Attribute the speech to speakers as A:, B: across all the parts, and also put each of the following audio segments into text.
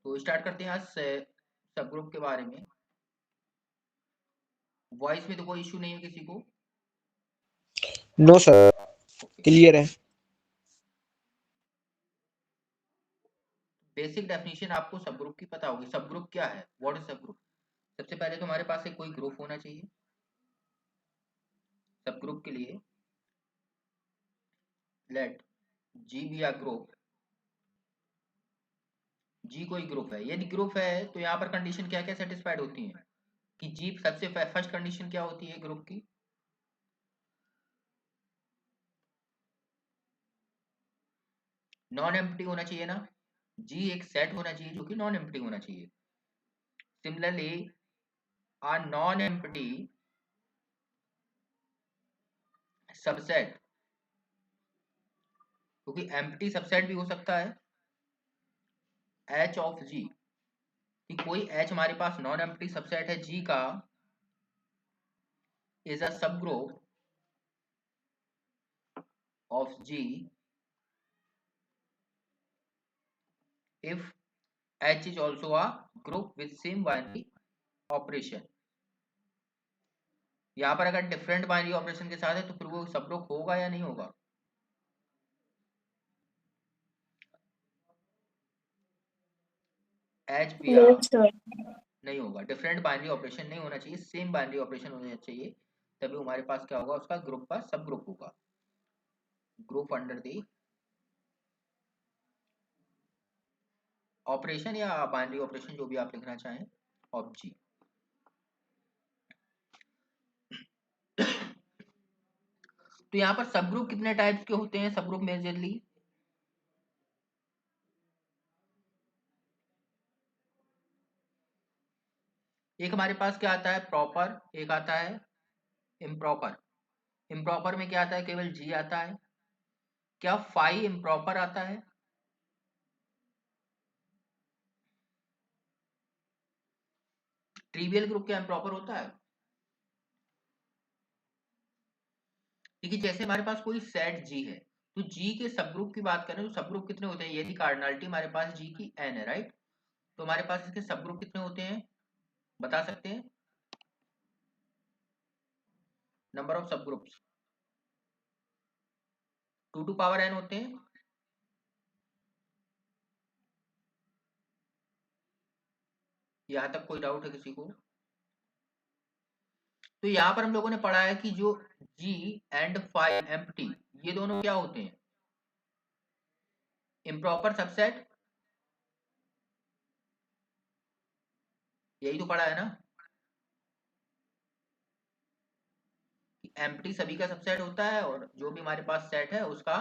A: तो स्टार्ट करते हैं आज सब ग्रुप के बारे में। वॉइस में तो कोई इशू नहीं है किसी को?
B: No sir,
A: okay.
B: क्लियर है।
A: बेसिक डेफिनेशन आपको सब ग्रुप की पता होगी। सब ग्रुप क्या है, व्हाट इज सब ग्रुप? सबसे पहले तो हमारे पास एक कोई ग्रुप होना चाहिए। सब ग्रुप के लिए let G be a group. G कोई ग्रुप है, यदि ग्रुप है तो यहाँ पर कंडीशन क्या क्या सेटिस्फाइड होती है कि जी सबसे फर्स्ट कंडीशन क्या होती है ग्रुप की? नॉन एम्प्टी होना चाहिए ना। जी एक सेट होना चाहिए जो कि नॉन एम्प्टी होना चाहिए। सिमिलरली आ नॉन एम्प्टी सबसेट, क्योंकि एम्प्टी सबसेट भी हो सकता है एच ऑफ जी, कि कोई एच हमारे पास नॉन एम्प्टी सबसेट है जी का, इज अ सब group of G if H is also a group with same binary operation। यहाँ पर अगर डिफरेंट बाइनरी ऑपरेशन के साथ है तो फिर वो सब ग्रुप होगा या नहीं होगा? H B
C: no
A: R
C: sir.
A: नहीं होगा। डिफरेंट बाइनरी ऑपरेशन नहीं होना चाहिए, सेम बाइनरी ऑपरेशन होना चाहिए, तभी हमारे पास क्या होगा, उसका ग्रुप का सब ग्रुप होगा। ग्रुप अंडर द ऑपरेशन या बाइनरी ऑपरेशन जो भी आप लिखना चाहें ऑफ जी। तो यहाँ पर सब ग्रुप कितने टाइप्स के होते हैं? सब ग्रुप मेजरली एक हमारे पास क्या आता है, प्रॉपर, एक आता है इम्प्रॉपर। इम्प्रॉपर में क्या आता है, केवल जी आता है। क्या फाई इम्प्रॉपर आता है? ट्रिवियल ग्रुप क्या इम्प्रॉपर होता है? देखिए जैसे हमारे पास कोई सेट जी है, तो जी के सब ग्रुप की बात करें तो सब ग्रुप कितने होते हैं? यदि कार्डिनलिटी हमारे पास जी की एन है, राइट, तो हमारे पास इसके सब ग्रुप कितने होते हैं, बता सकते हैं? नंबर ऑफ सब ग्रुप्स 2 टू पावर एन होते हैं। यहां तक कोई डाउट है किसी को? तो यहां पर हम लोगों ने पढ़ा है कि जो जी एंड फाइव एम्प्टी, ये दोनों क्या होते हैं, इम्प्रॉपर सबसेट। यही तो पढ़ा है ना कि एम्प्टी सभी का सबसेट होता है और जो भी हमारे पास सेट है उसका,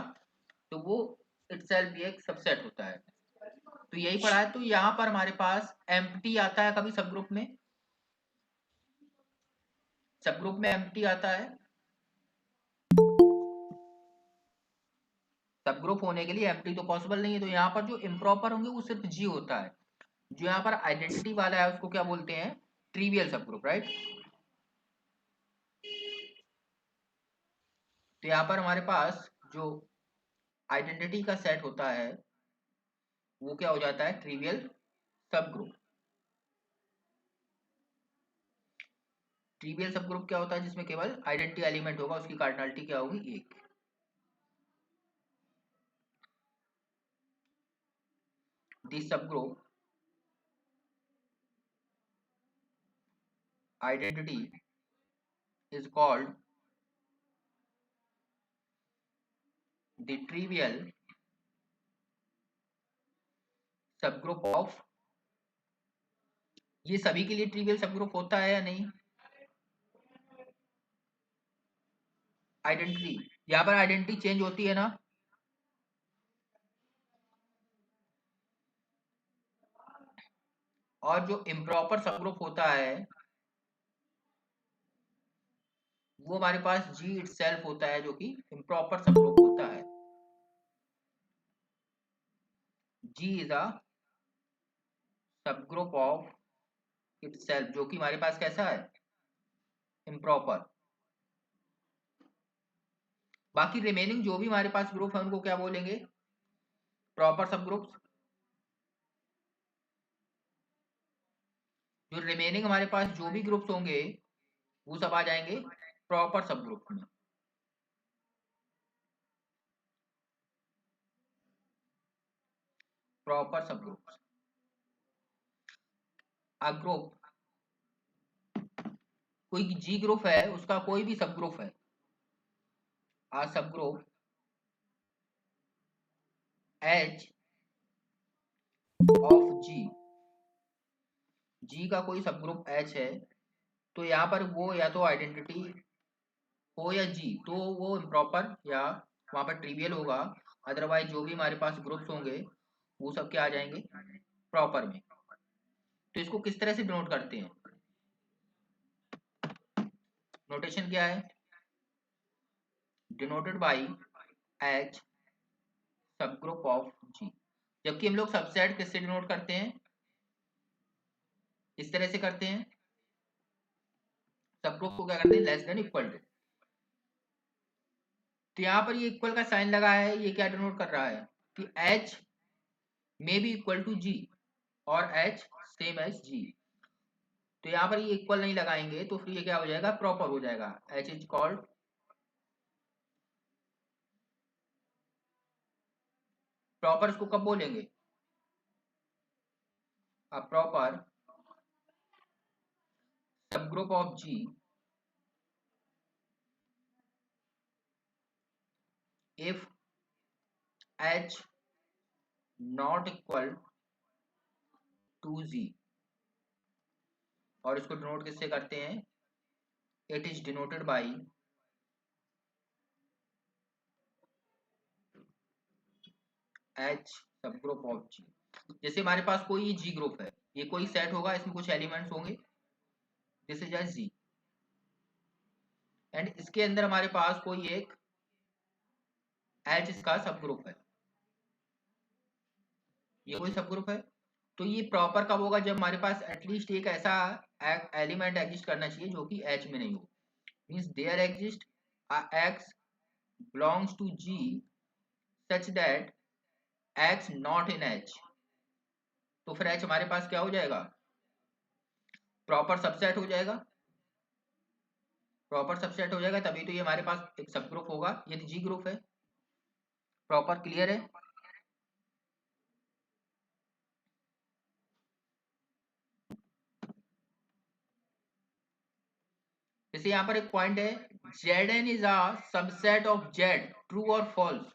A: तो वो इटसेल्फ भी एक सबसेट होता है। तो यही पढ़ा है। तो यहाँ पर हमारे पास एम्प्टी आता है कभी सब ग्रुप में, सब ग्रुप में एम्प्टी आता है। सब ग्रुप होने के लिए एम्प्टी तो पॉसिबल नहीं है, तो यहाँ पर जो इम्प्रॉपर होंगे वो सिर्फ जी होता है। जो यहाँ पर आइडेंटिटी वाला है उसको क्या बोलते हैं, ट्रिवियल सब ग्रुप, राइट। तो यहाँ पर हमारे पास जो आइडेंटिटी का सेट होता है वो क्या हो जाता है, ट्रिवियल सब ग्रुप। ट्रिवियल सब ग्रुप क्या होता है, जिसमें केवल आइडेंटिटी एलिमेंट होगा, उसकी कार्डिनलिटी क्या होगी, एक। दिस सब group identity is called the trivial subgroup of। ये सभी के लिए ट्रिवियल सबग्रुप होता है या नहीं? आइडेंटिटी, यहाँ पर आइडेंटिटी चेंज होती है ना। और जो इम्प्रॉपर सबग्रुप होता है वो हमारे पास जी इटसेल्फ होता है, जो कि इम्प्रॉपर सबग्रुप होता है। G is a subgroup of itself, जो कि हमारे पास कैसा है, इम्प्रॉपर। बाकी रिमेनिंग जो भी हमारे पास ग्रुप है उनको क्या बोलेंगे, प्रॉपर सबग्रुप्स। जो रिमेनिंग हमारे पास जो भी ग्रुप्स होंगे वो सब आ जाएंगे प्रॉपर सब ग्रुप में। प्रॉपर सब ग्रुप। अ ग्रुप, कोई जी ग्रुप है उसका कोई भी सब ग्रुप है, आ सब ग्रुप एच ऑफ जी का कोई सब ग्रुप एच है, तो यहाँ पर वो या तो आइडेंटिटी हो या जी, तो वो इम्प्रॉपर या वहां पर ट्रिवियल होगा। अदरवाइज जो भी हमारे पास ग्रुप्स होंगे वो सब क्या आ जाएंगे प्रॉपर में। तो इसको किस तरह से डिनोट करते हैं, नोटेशन क्या है, डिनोटेड बाई एच सब ग्रुप ऑफ जी। जबकि हम लोग सबसेट किससे डिनोट करते हैं, इस तरह से करते हैं, सब ग्रुप को क्या करते हैं लेस देन इक्वल टू। तो यहाँ पर ये इक्वल का साइन लगा है, ये क्या डिनोट कर रहा है कि H may be equal to G और एच सेम एज जी। तो यहाँ पर ये इक्वल नहीं लगाएंगे तो फिर ये क्या हो जाएगा प्रॉपर हो जाएगा, एच इज कॉल्ड प्रॉपर। इसको कब बोलेंगे, a proper subgroup of G if H not equal to Z। और इसको डिनोट किससे करते हैं, it is denoted by H सब ग्रुप ऑफ G। जैसे हमारे पास कोई G ग्रुप है, ये कोई सेट होगा, इसमें कुछ एलिमेंट्स होंगे, दिस इज G, एंड इसके अंदर हमारे पास कोई एक H इसका सब ग्रुप है, ये कोई सब ग्रुप है। तो ये प्रॉपर कब होगा, जब हमारे पास एटलीस्ट एक ऐसा एलिमेंट एग्जिस्ट करना चाहिए जो कि H में नहीं हो, means there exist X belongs to G such that X not in H। तो फिर H हमारे पास क्या हो जाएगा प्रॉपर सबसेट हो जाएगा, प्रॉपर सबसेट हो जाएगा, तभी तो ये हमारे पास एक सब ग्रुप होगा, ये जी ग्रुप है। प्रॉपर क्लियर है। जैसे यहाँ पर एक पॉइंट है, Zn is a subset of Z, true और फॉल्स।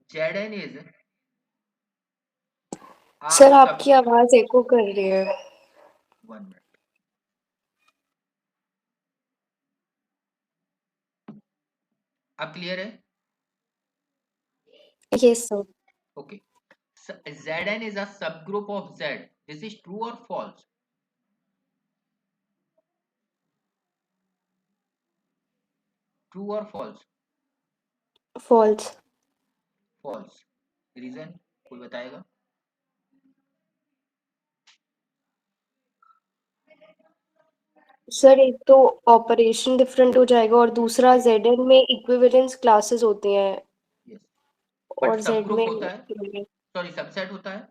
A: Zn इज
C: सर आपकी आवाज एको कर रही है।
A: 1 मिनट, अब क्लियर है।
C: Yes sir.
A: Okay, Zn is a subgroup of Z, this is true or false, true or false,
C: false.
A: false। Reason कोई बताएगा,
C: सर एक तो ऑपरेशन डिफरेंट हो जाएगा और दूसरा जेडन में इक्विवेलेंस क्लासेस होती हैं
A: यस, बट
C: और
A: सब
C: जेड
A: ग्रुप
C: में
A: होता है, सॉरी सबसेट होता है,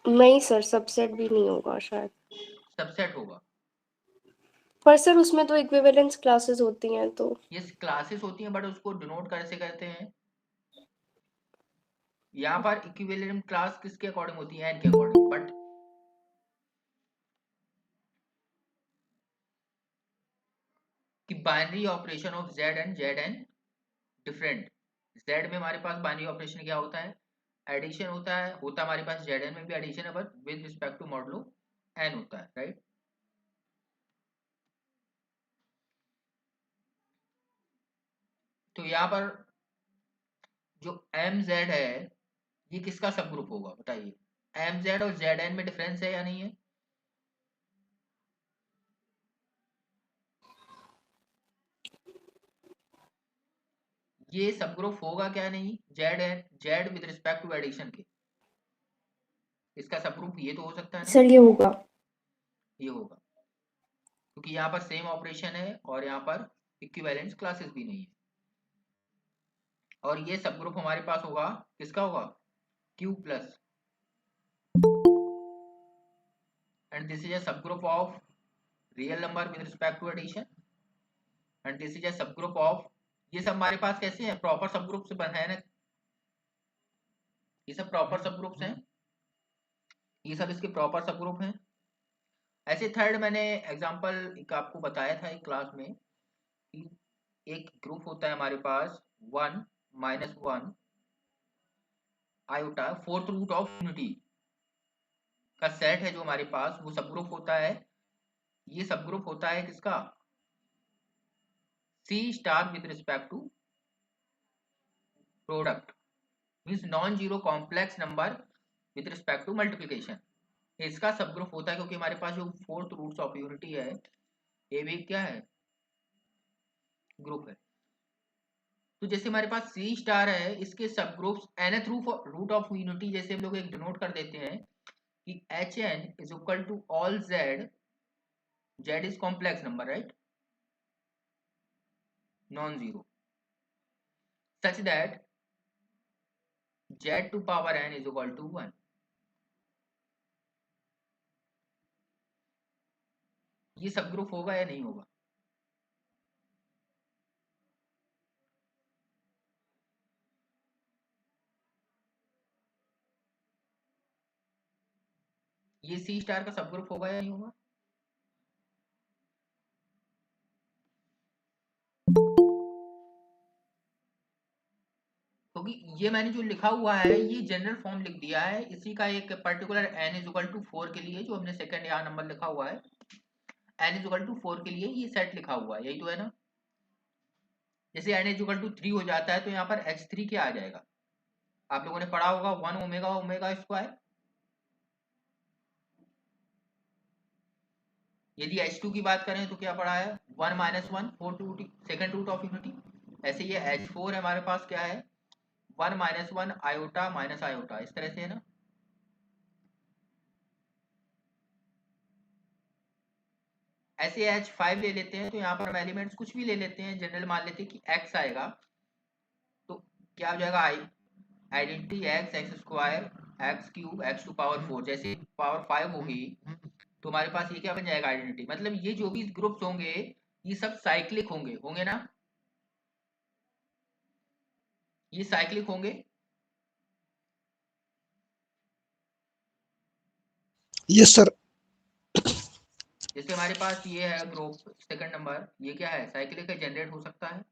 C: नहीं सर, सबसेट भी नहीं होगा शायद।
A: सबसेट होगा।
C: पर सर उसमें तो इक्विवेलेंस क्लासेस होती हैं तो
A: यस क्लासेस होती हैं, बट उसको डिनोट कैसे करते हैं, यहाँ पर इक्विवेलेंट क्लास किसके अकॉर्डिंग होती है, एन के अकॉर्डिंग, बट कि binary operation of Z N different. Z में हमारे पास बाइनरी ऑपरेशन क्या होता है, एडिशन होता है, होता हमारे पास जेड एन में भी एडिशन है, but with respect to modulo N होता है, राइट। तो यहाँ पर जो एम जेड है ये किसका सब ग्रुप होगा बताइए, एम जेड और जेड एन में डिफरेंस है या नहीं है, ये सब ग्रुप होगा क्या नहीं, Z N Z with respect to addition के, इसका सब ग्रुप ये तो हो सकता है ना,
C: सर ये होगा।
A: ये होगा, क्योंकि यहाँ पर सेम ऑपरेशन है और यहाँ पर इक्विवेलेंट क्लासेस भी नहीं है। और ये सब ग्रुप हमारे पास होगा, किसका होगा, Q plus, and this is a सब group of real number with respect to addition, and this is a सब ग्रुप ऑफ, ये सब हमारे पास कैसे हैं, प्रॉपर सब ग्रुप से बना है ना, ये सब प्रॉपर सब ग्रुप्स हैं, ये सब इसके प्रॉपर सब ग्रुप हैं। ऐसे थर्ड मैंने एग्जांपल एक आपको बताया था एक क्लास में कि एक ग्रुप होता है हमारे पास 1 - 1 iota fourth root of unity का सेट है जो हमारे पास, वो सब ग्रुप होता है, ये सब ग्रुप होता है किसका, C star with respect to product, means non zero complex number with respect to multiplication, इसका सब ग्रुप होता है, क्योंकि हमारे पास जो फोर्थ रूट्स ऑफ यूनिटी है ये भी क्या है, ग्रुप है। तो जैसे हमारे पास C स्टार है, इसके subgroups nth root of unity, जैसे हम लोग एक डिनोट कर देते हैं कि Hn is equal to all Z, Z is complex number right, non zero, such that Z to power n is equal to 1। ये सब ग्रुप होगा या नहीं होगा, ये C स्टार का सब ग्रुप होगा या नहीं होगा, क्योंकि ये मैंने जो लिखा हुआ है ये जनरल फॉर्म लिख दिया है, इसी का एक particular n is equal to 4 के लिए जो हमने सेकंड यहाँ नंबर लिखा हुआ है, n इज इक्वल टू 4 के लिए ये सेट लिखा हुआ है, यही तो है ना। जैसे n इज इक्वल टू 3 हो जाता है तो यहाँ पर h3 क्या आ जाएगा, आप लोगों ने पढ़ा होगा 1 ओमेगा ओमेगा स्क्वायर। यदि h2 की बात करें तो क्या पढ़ा है, 1 - 1 fourth root second root of unity. ऐसे ये h4 हमारे पास क्या है, 1 - 1 आयोटा माइनस आयोटा, इस तरह से है ना। ऐसे H5 ले लेते हैं तो यहाँ पर हम एलिमेंट्स कुछ भी ले लेते हैं, जनरल मान लेते हैं कि x आएगा, तो क्या हो जाएगा, identity x square x cube x to power 4, जैसे पावर 5 होगी तो हमारे पास ये क्या बन जाएगा, आइडेंटिटी, मतलब ये जो भी ग्रुप्स होंगे ये सब साइक्लिक होंगे, होंगे ना, ये साइक्लिक होंगे।
B: Yes sir.
A: जैसे हमारे पास ये है ग्रुप सेकंड नंबर, ये क्या है, साइक्लिक है, जनरेट हो सकता है,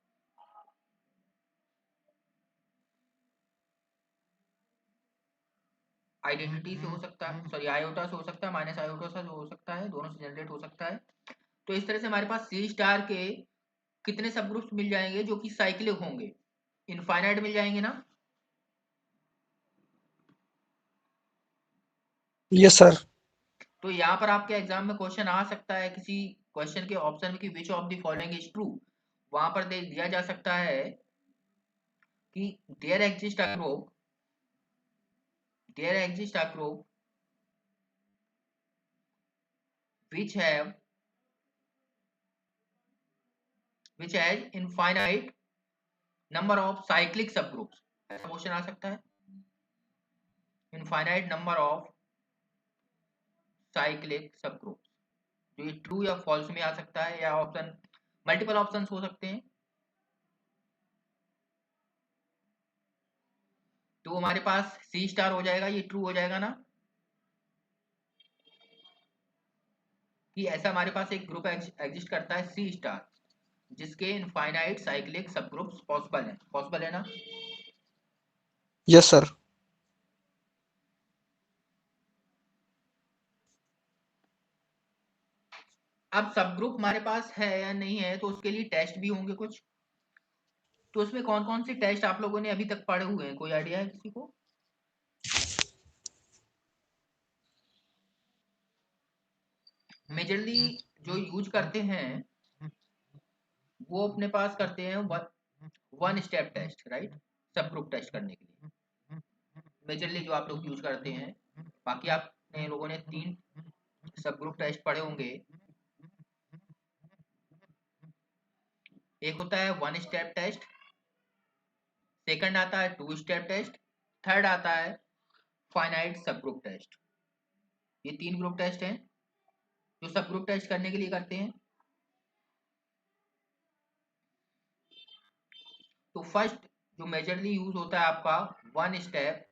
A: आइडेंटिटी से हो सकता है, सॉरी आयोटा से हो सकता है, माइनस आयोटा से हो सकता है, दोनों से जनरेट हो सकता है। तो इस तरह से हमारे पास C स्टार के कितने सब ग्रुप्स मिल जाएंगे जो कि साइक्लिक होंगे, इनफाइनाइट मिल जाएंगे ना।
B: Yes sir.
A: तो यहाँ पर आपके एग्जाम में क्वेश्चन आ सकता है, किसी क्वेश्चन के ऑप्शन में कि which of the following is true, वहां पर दे दिया जा सकता है कि there exist a group, there exist a group which have which has infinite number of cyclic subgroups, ऐसा क्वेश्चन आ सकता है, इनफाइनाइट नंबर ऑफ साइक्लिक सबग्रुप्स, जो ये ट्रू या फॉल्स में आ सकता है, या ऑप्शन मल्टीपल ऑप्शंस हो सकते हैं। तो हमारे पास C स्टार हो जाएगा, ये ट्रू हो जाएगा ना, कि ऐसा हमारे पास एक ग्रुप एग्जिस्ट करता है C स्टार जिसके इनफाइनाइट साइक्लिक सबग्रुप्स पॉसिबल है ना।
B: Yes sir.
A: अब सब ग्रुप हमारे पास है या नहीं है तो उसके लिए टेस्ट भी होंगे कुछ, तो उसमें कौन कौन से टेस्ट आप लोगों ने अभी तक पढ़े हुए हैं, कोई आइडिया है किसी को। मेजरली जो यूज करते हैं वो अपने पास करते हैं वन स्टेप टेस्ट राइट, सब ग्रुप टेस्ट करने के लिए मेजरली जो आप लोग यूज करते हैं। बाकी आपने लोगों ने 3 सब ग्रुप टेस्ट पढ़े होंगे, एक होता है वन स्टेप टेस्ट, सेकंड आता है टू स्टेप टेस्ट, थर्ड आता है फाइनाइट सब ग्रुप टेस्ट। ये 3 ग्रुप टेस्ट हैं जो सब ग्रुप टेस्ट करने के लिए करते हैं। तो फर्स्ट जो मेजरली यूज होता है आपका one step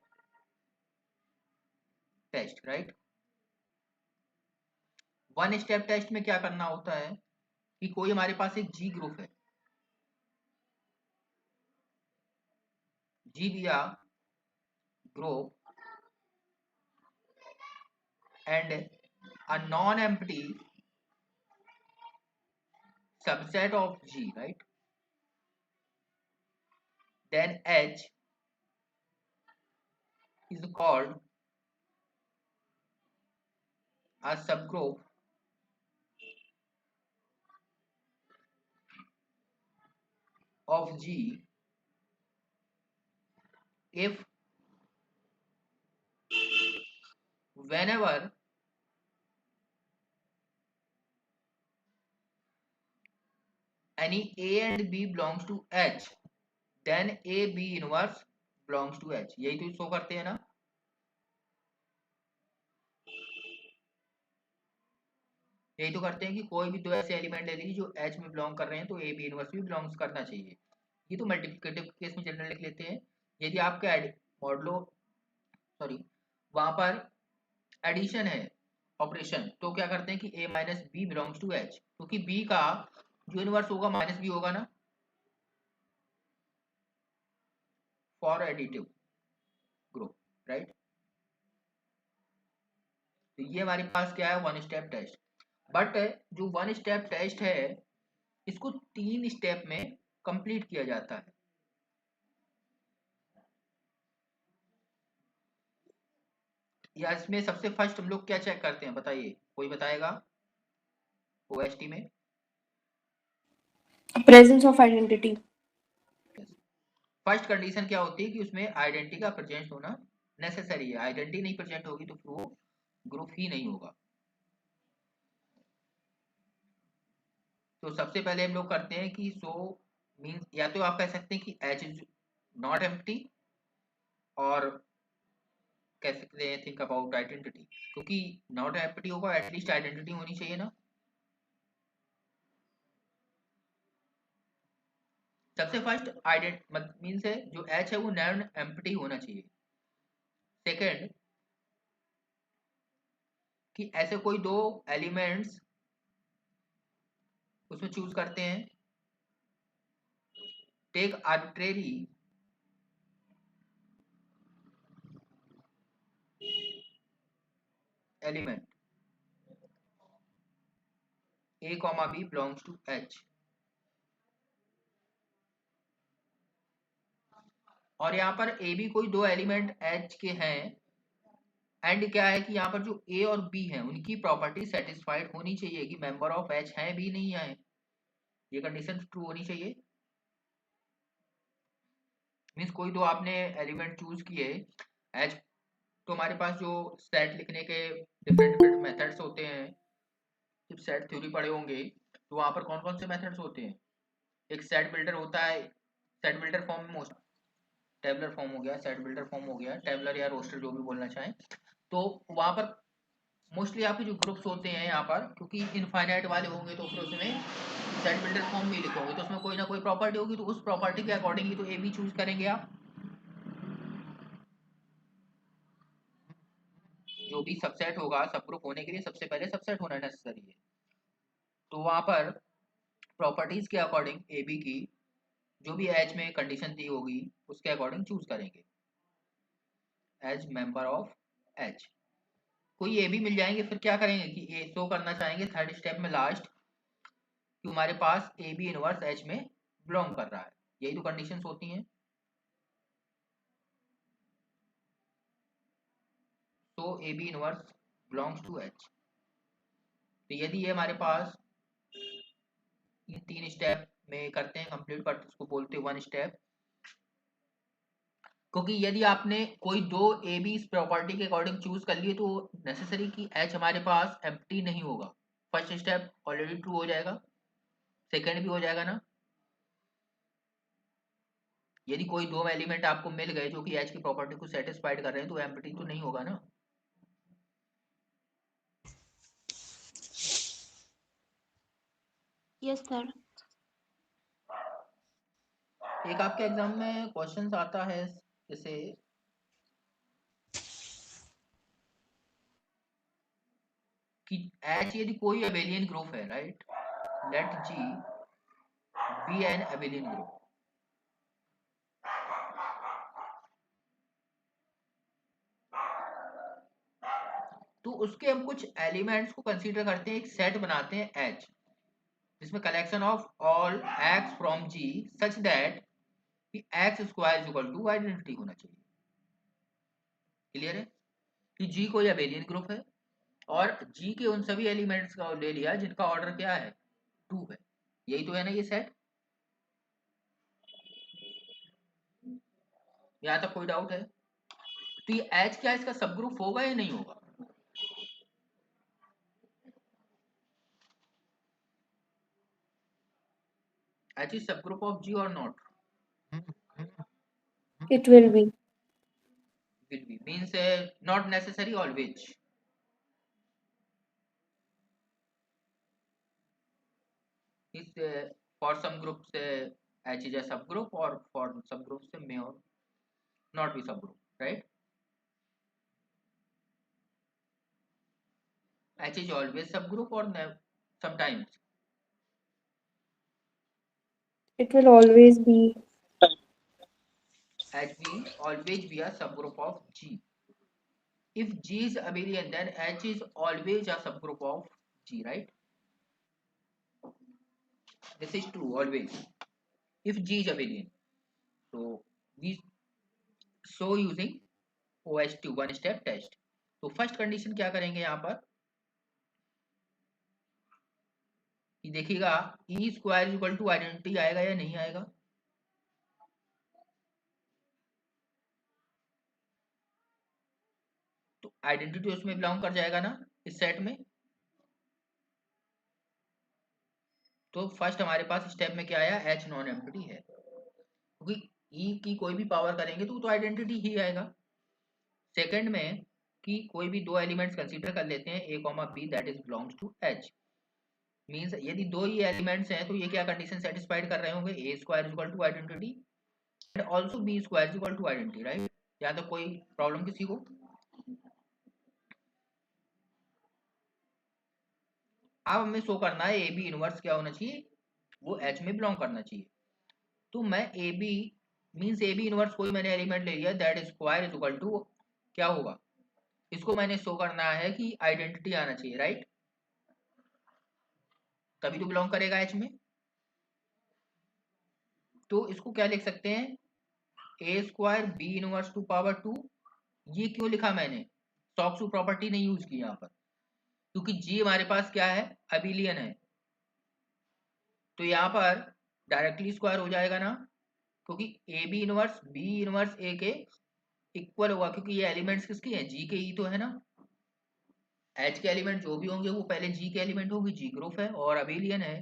A: test, right. One step test में क्या करना होता है कि कोई हमारे पास एक जी ग्रुप है, जी दिया group and a non-empty subset of G, right? Then H is called a subgroup of G if whenever any A and B belongs to H, then A B inverse belongs to H। यही तो show करते हैं ना। यही तो करते हैं कि कोई भी दो ऐसे एलिमेंट ले लीजिए जो H में बिलोंग कर रहे हैं तो A B इनवर्स भी बिलोंग्स करना चाहिए। ये तो मल्टीप्लिकेटिव केस में जनरल लिख लेते हैं। यदि आपका मॉडलो वहां पर एडिशन है ऑपरेशन, तो क्या करते हैं कि A minus B belongs to H, क्योंकि B का जो इनवर्स होगा माइनस बी होगा ना फॉर एडिटिव ग्रुप, राइट। तो ये हमारे पास क्या है वन स्टेप टेस्ट। बट जो वन स्टेप टेस्ट है इसको 3 स्टेप में कंप्लीट किया जाता है। या इसमें सबसे फर्स्ट हम लोग क्या चेक करते हैं बताइए, कोई बताएगा ओएसटी में?
C: Presence of identity.
A: First condition क्या होती है कि उसमें आइडेंटिटी का प्रेजेंट होना नेसेसरी है। आइडेंटिटी नहीं प्रेजेंट होगी तो फिर वो ग्रुप ही नहीं होगा। तो सबसे पहले हम लोग करते हैं कि सो मींस, या तो आप कह सकते हैं कि एच इज नॉट एम्प्टी, और कह सकते हैं थिंक अबाउट आइडेंटिटी, क्योंकि नॉट एम्प्टी होगा एटलीस्ट आइडेंटिटी होनी चाहिए ना। सबसे फर्स्ट आइडेंट मींस है जो एच है वो नॉन एम्प्टी होना चाहिए। सेकंड कि ऐसे कोई दो एलिमेंट्स उसमें चूज करते हैं, take arbitrary element A, B belongs to H, और यहाँ पर A B कोई दो एलिमेंट H के हैं, एंड क्या है कि यहाँ पर जो A और B हैं उनकी प्रॉपर्टी सेटिस्फाइड होनी चाहिए कि मेंबर ऑफ H हैं भी नहीं है, ये कंडीशन ट्रू होनी चाहिए। मीन्स कोई दो आपने एलिमेंट चूज किए H, तो हमारे पास जो सेट लिखने के डिफरेंट डिफरेंट मेथड्स होते हैं, जब सेट थ्योरी पढ़े होंगे तो वहां पर कौन कौन से मेथड्स होते हैं। एक सेट बिल्डर होता है, सेट बिल्डर फॉर्म में मोस्ट टेबलर फॉर्म हो गया, सेट बिल्डर फॉर्म हो गया, टेबलर या रोस्टर जो भी बोलना चाहें। तो वहां पर मोस्टली आपके जो ग्रुप्स होते हैं यहाँ पर, क्योंकि इनफाइनाइट वाले होंगे तो फिर उसमें सेट बिल्डर फॉर्म में लिखे होंगे, तो उसमें कोई ना कोई प्रॉपर्टी होगी, तो उस प्रॉपर्टी के अकॉर्डिंग ही तो ए बी चूज करेंगे आप। जो भी सबसेट होगा सब ग्रुप होने के लिए सबसे पहले सबसेट होना नेसेसरी है। तो वहां पर प्रॉपर्टीज के अकॉर्डिंग ए बी की जो भी एच में कंडीशन दी होगी उसके अकॉर्डिंग चूज करेंगे एज मेंबर ऑफ एच। कोई ए भी मिल जाएंगे, फिर क्या करेंगे कि ए शो करना चाहेंगे थर्ड स्टेप में लास्ट कि हमारे पास ए बी इनवर्स एच में बिलोंग कर रहा है। यही तो कंडीशंस होती हैं। तो A B inverse belongs to H. तो यदि ये हमारे पास इन 3 स्टेप में करते हैं कंप्लीट, बट उसको बोलते हैं वन स्टेप, क्योंकि यदि आपने कोई दो ए बी इस प्रॉपर्टी के अकॉर्डिंग चूज कर लिए तो नेसेसरी कि एच हमारे पास एम्प्टी नहीं होगा। फर्स्ट स्टेप ऑलरेडी ट्रू हो जाएगा, सेकेंड भी हो जाएगा ना। यदि कोई दो एलिमेंट आपको मिल गए जो कि एच की प्रॉपर्टी को सेटिस्फाइड कर रहे हैं तो एम्प्टी तो नहीं होगा ना।
D: Yes sir.
A: एक आपके एग्जाम में क्वेश्चन आता है जैसे कि एच यदि कोई अबेलियन ग्रुप है, right, let G be an abelian group, तो उसके हम कुछ एलिमेंट्स को कंसीडर करते हैं, एक सेट बनाते हैं एच, जिसमें collection of all X from G such that कि x square is equal to identity होना चाहिए। क्लियर है कि जी कोई अबेलियन ग्रुप है और जी के उन सभी एलिमेंट्स का ले लिया जिनका ऑर्डर क्या है, 2 है। यही तो है ना ये सेट। यहाँ तक कोई डाउट है? तो ये एच क्या इसका सब ग्रुप होगा या नहीं होगा? H is subgroup of G or not?
C: It will be.
A: Will be means not necessary always. Is for some groups H is a subgroup, or for subgroups may or not be subgroup, right? H is always subgroup or sometimes?
C: It will always be.
A: H will always be a subgroup of G. If G is abelian, then H is always a subgroup of G, right? This is true always. If G is abelian, so we show using OH2 one step test. तो first condition क्या करेंगे यहाँ पर कि देखिएगा E square equal to identity आएगा या नहीं आएगा। तो आइडेंटिटी उसमें बिलोंग कर जाएगा ना इस सेट में। तो फर्स्ट हमारे पास स्टेप में क्या आया, एच नॉन एम्प्टी है, क्योंकि ई की कोई भी पावर करेंगे तो आइडेंटिटी ही आएगा। सेकंड में कि कोई भी दो एलिमेंट्स कंसीडर कर लेते हैं A comma B that is belongs to H, means यदि दो ही एलिमेंट्स हैं तो ये क्या कंडीशन सेटिस्फाइड कर रहे होंगे, A square equal to identity and also B square equal to identity, right. या तो कोई प्रॉब्लम किसी को? अब हमें शो करना है ए बी इनवर्स क्या होना चाहिए, वो एच में बिलोंग करना चाहिए। तो मैं A B means A B inverse कोई मैंने एलिमेंट ले लिया that square is equal to क्या होगा, इसको मैंने शो करना है कि आइडेंटिटी आना चाहिए, राइट, तभी तो बिलोंग करेगा एच में। तो इसको क्या लिख सकते हैं, A square B inverse to power 2। ये क्यों लिखा मैंने, स्टॉक्स प्रॉपर्टी नहीं यूज की यहाँ पर, क्योंकि जी हमारे पास क्या है, अबिलियन है, तो यहाँ पर डायरेक्टली स्क्वायर हो जाएगा ना, क्योंकि A B inverse B inverse A के इक्वल होगा, क्योंकि ये एलिमेंट्स किसके हैं, जी के ही तो है ना। एच के एलिमेंट जो भी होंगे वो पहले जी के एलिमेंट होंगे, जी ग्रुप है और अबिलियन है।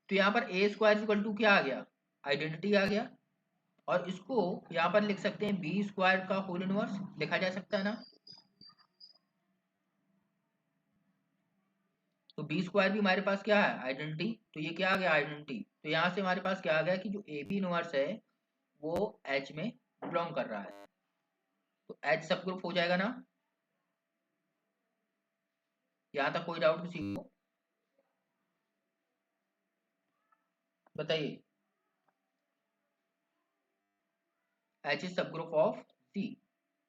A: तो यहाँ पर ए स्क्वायर इक्वल टू क्या आ गया, आइडेंटिटी आ गया, और इसको यहाँ पर लिख सकते हैं बी स्क्वायर का होल इनवर्स लिखा जा सकता है ना। तो बी स्क्वायर भी हमारे पास क्या है, आइडेंटिटी, तो ये क्या आ गया आइडेंटिटी। तो यहाँ से हमारे पास क्या आ गया कि जो ए बी इनवर्स है वो एच में बिलोंग कर रहा है, तो एच सब ग्रुप हो जाएगा ना। यहाँ तक कोई डाउट किसी को? बताइए। एच इज सब ग्रुप ऑफ सी,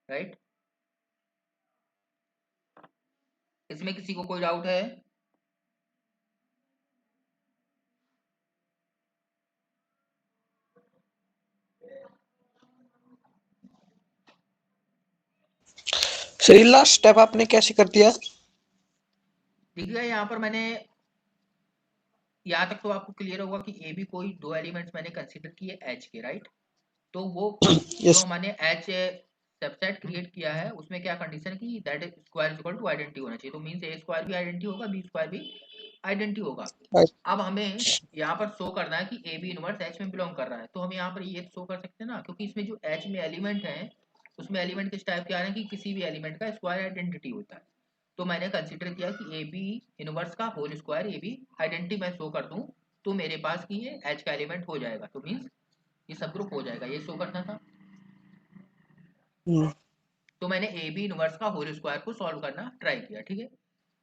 A: राइट। इसमें किसी को कोई डाउट है?
B: सर लास्ट स्टेप आपने कैसे कर दिया?
A: देखिए यहाँ पर मैंने, यहाँ तक तो आपको क्लियर होगा कि ए बी कोई दो एलिमेंट्स मैंने कंसीडर किए एच के, राइट। तो वो जो
B: यस
A: मैंने एच सबसेट क्रिएट किया है उसमें क्या कंडीशन की that square equal to identity होना चाहिए, तो मींस ए स्क्वायर भी आइडेंटिटी होगा, बी स्क्वायर भी आइडेंटिटी होगा। अब हमें यहाँ पर शो करना है कि ए बी इनवर्स एच में बिलोंग कर रहा है, तो हम यहाँ पर ये शो कर सकते हैं ना, क्योंकि इसमें जो एच में एलिमेंट है उसमें एलिमेंट किस टाइप के आ रहे हैं कि किसी भी एलिमेंट का स्क्वायर आइडेंटिटी होता है। तो मैंने कंसिडर किया कि ए बी इनवर्स का whole square A B identity मैं शो कर दूं तो मेरे पास की ये एच का एलिमेंट हो जाएगा, तो मीन्स ये सब ग्रुप हो जाएगा, ये शो करना था। तो मैंने ए बी इनवर्स का होल स्क्वायर को सॉल्व करना ट्राई किया, ठीक है।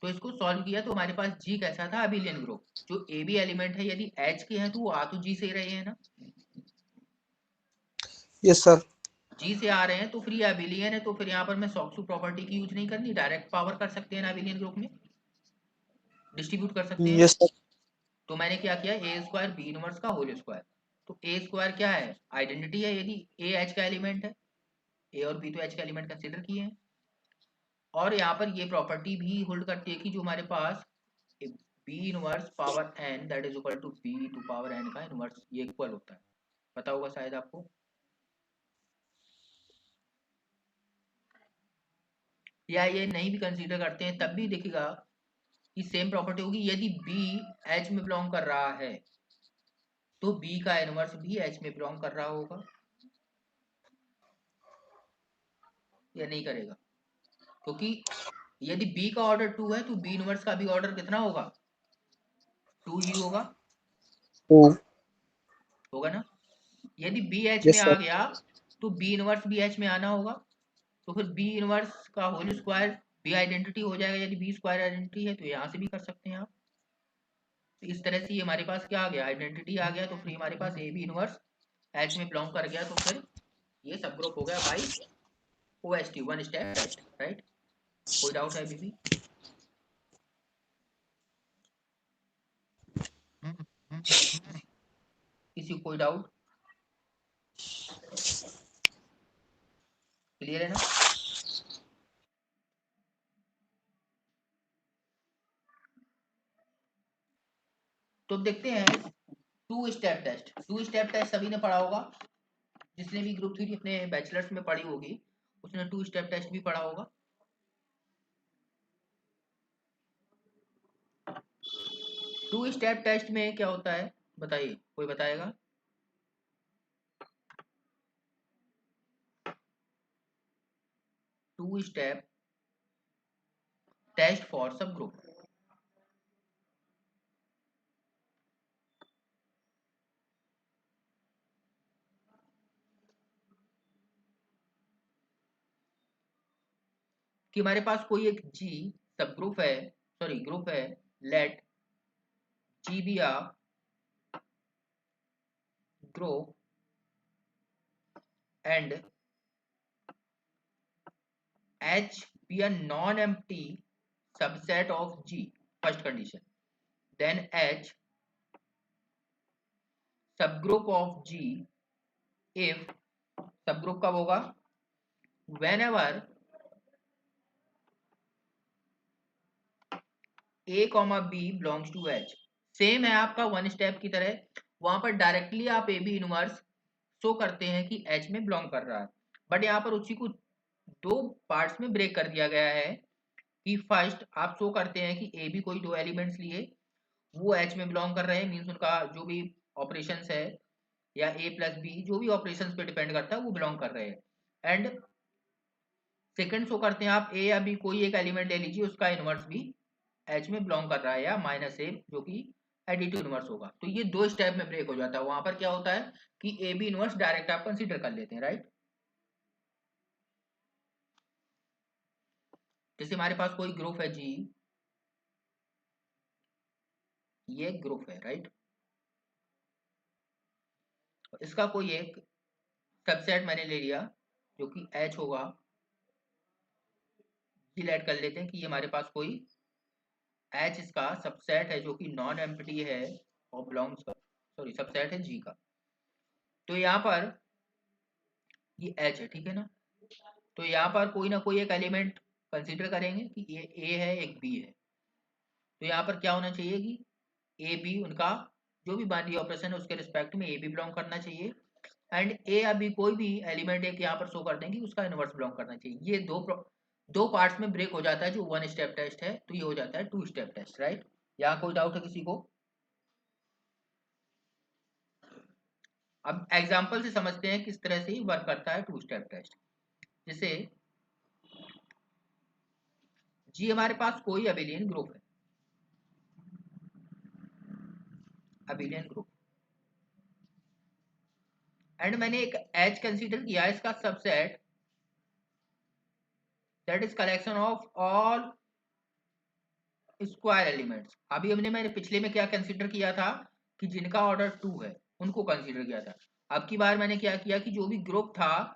A: तो इसको सॉल्व किया तो हमारे पास जी कैसा था, अबिलियन ग्रुप। जो ए बी एलिमेंट है यदि एच के हैं तो वो आ तो जी से ही रहे हैं ना,
B: यस सर।
A: जी से आ रहे हैं, तो फिर ये अबिलियन है, तो फिर यहाँ पर मैं सॉक्सू प्रॉपर्टी की यूज नहीं करनी, डायरेक्ट पावर कर सकते हैं ना अबिलियन ग्रुप में, डिस्ट्रीब्यूट कर सकते हैं।
B: Yes sir.
A: तो मैंने क्या किया, ए स्क्वायर बी इनवर्स का होल स्क्वायर। तो ए स्क्वायर क्या है, आइडेंटिटी है, यदि ए एच का एलिमेंट है, ए और बी तो एच का एलिमेंट कंसिडर किए हैं। और यहाँ पर ये प्रॉपर्टी भी होल्ड करती है कि जो हमारे पास B inverse power N that is equal to B to power N का इनवर्स ये इक्वल होता है, पता होगा शायद आपको। या ये नहीं भी कंसीडर करते हैं तब भी देखिएगा कि सेम प्रॉपर्टी होगी, यदि बी एच में बिलोंग कर रहा है तो बी का इनवर्स भी एच में बिलोंग कर रहा होगा, या नहीं करेगा, क्योंकि यदि बी का ऑर्डर 2 है तो बी इनवर्स का भी ऑर्डर कितना होगा, 2 ही होगा, होगा ना। यदि बी एच में
B: यस
A: आ
B: सर।
A: गया तो बी इनवर्स भी एच में आना होगा, तो फिर बी इनवर्स का होल स्क्वायर बी आइडेंटिटी हो जाएगा, यदि बी स्क्वायर आइडेंटिटी है तो यहाँ से भी कर सकते हैं आप। तो इस तरह से ये हमारे पास क्या आ गया, आइडेंटिटी आ गया, तो फिर हमारे पास ए बी इनवर्स एच में बिलोंग कर गया, तो फिर ये सब ग्रुप हो गया by O S T, one step test, right. कोई डाउट है अभी भी? किसी को कोई डाउट, क्लियर है ना। तो देखते हैं two step test. Two step test सभी ने पढ़ा होगा, जिसने भी ग्रुप 3 अपने बैचलर्स में पढ़ी होगी उसने टू स्टेप टेस्ट भी पढ़ा होगा। टू स्टेप टेस्ट में क्या होता है बताइए, कोई बताएगा। Two step test for subgroup, कि हमारे पास कोई एक जी सब ग्रुप है, सॉरी ग्रुप है, let G be a group and H be a non-empty subset of G, first condition, then H subgroup of G if subgroup कब होगा, whenever A, B belongs to H। Same है आपका one step की तरह, वहां पर directly आप A B inverse show करते हैं कि H में बिलोंग कर रहा है, बट यहाँ पर उसी को दो पार्ट्स में ब्रेक कर दिया गया है कि फर्स्ट आप शो करते हैं कि ए बी कोई दो एलिमेंट्स लिए वो एच में बिलोंग कर रहे हैं, मीन्स उनका जो भी ऑपरेशंस है या ए प्लस बी जो भी ऑपरेशंस पे डिपेंड करता है वो बिलोंग कर रहे हैं। एंड सेकंड शो करते हैं आप ए या बी कोई एक एलिमेंट ले लीजिए उसका इनवर्स भी एच में बिलोंग कर रहा है, या माइनस ए जो कि एडिटिव इनवर्स होगा। तो ये दो स्टेप में ब्रेक हो जाता है, वहां पर क्या होता है कि ए बी इनवर्स डायरेक्ट आप कंसीडर कर लेते हैं, राइट। जैसे हमारे पास कोई ग्रुप है जी, ये ग्रुप है, राइट, इसका कोई एक सबसेट मैंने ले लिया जो कि एच होगा, ऐड कर लेते हैं कि ये हमारे पास कोई एच इसका सबसेट है जो कि नॉन एम्प्टी है और बिलोंग्स का, सॉरी सबसेट है जी का। तो यहाँ पर ये एच है, ठीक है ना। तो यहाँ पर कोई ना कोई एक एलिमेंट कंसीडर करेंगे कि ये ए है एक बी है, तो यहाँ पर क्या होना चाहिए कि ए बी उनका जो भी बाइनरी ऑपरेशन है उसके रिस्पेक्ट में ए बी बिलोंग करना चाहिए, एंड ए या बी कोई भी एलिमेंट एक यहाँ पर शो कर देंगे उसका इनवर्स बिलोंग करना चाहिए। ये दो पार्ट्स में ब्रेक हो जाता है जो वन स्टेप टेस्ट है, तो ये हो जाता है टू स्टेप टेस्ट, राइट। यहाँ कोई डाउट है किसी को? अब एग्जाम्पल से समझते हैं किस तरह से वर्क करता है टू स्टेप टेस्ट। जैसे जी हमारे पास कोई अबेलियन ग्रुप है, अबेलियन ग्रुप, एंड मैंने एक एच कंसीडर किया इसका subset, that is collection of all square elements. अभी मैंने पिछले में क्या कंसीडर किया था कि जिनका ऑर्डर 2 है उनको कंसीडर किया था। अब की बार मैंने क्या किया कि जो भी ग्रुप था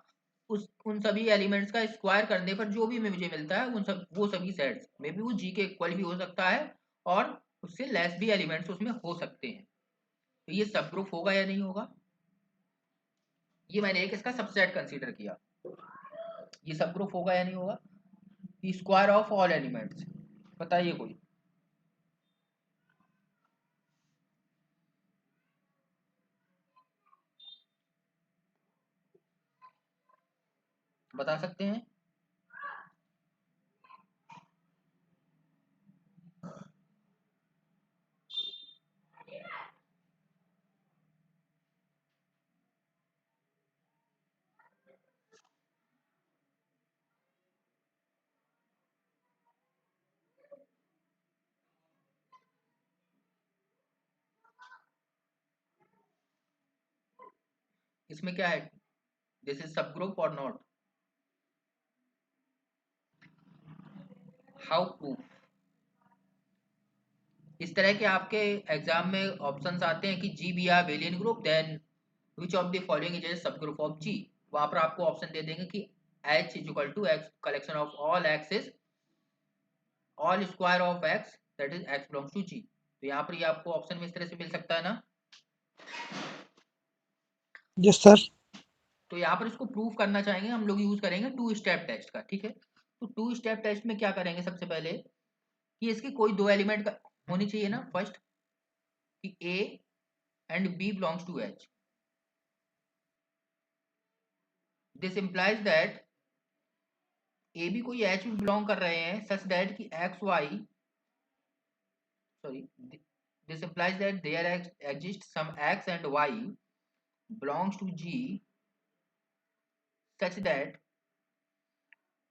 A: उन सभी एलिमेंट्स का स्क्वायर करने पर जो भी मुझे मिलता है वो सभी सेट्स में भी वो जी के इक्वल भी हो सकता है और उससे लेस भी एलिमेंट्स उसमें हो सकते हैं। तो ये सब ग्रुप होगा या नहीं होगा? ये मैंने एक इसका सबसेट कंसीडर किया। ये सब ग्रुप होगा या नहीं होगा? स्क्वायर ऑफ ऑल एलिमेंट्स, बताइए कोई। बता सकते हैं? इसमें क्या है, दिस इज सब ग्रुप और नॉट? How proof? इस तरह के आपके एग्जाम में ऑप्शंस आते हैं कि G be are abelian group, then which of the following is a sub group of जी। वहां पर आपको ऑप्शन दे देंगे कि H is equal to X collection of all X is all square of X, that is X belongs to G. तो यहाँ पर ये आपको ऑप्शन में इस तरह से मिल सकता है ना?
B: Yes sir.
A: तो यहाँ पर इसको प्रूफ करना चाहेंगे हम लोग, यूज करेंगे टू स्टेप टेस्ट का, ठीक है। तो टू स्टेप टेस्ट में क्या करेंगे, सबसे पहले कि इसके कोई दो एलिमेंट का होनी चाहिए ना, फर्स्ट कि a and b belongs to H. This implies that a b कोई एच में बिलोंग कर रहे हैं सच दैट कि x y, sorry, this implies that there exists some x and y belongs to G such that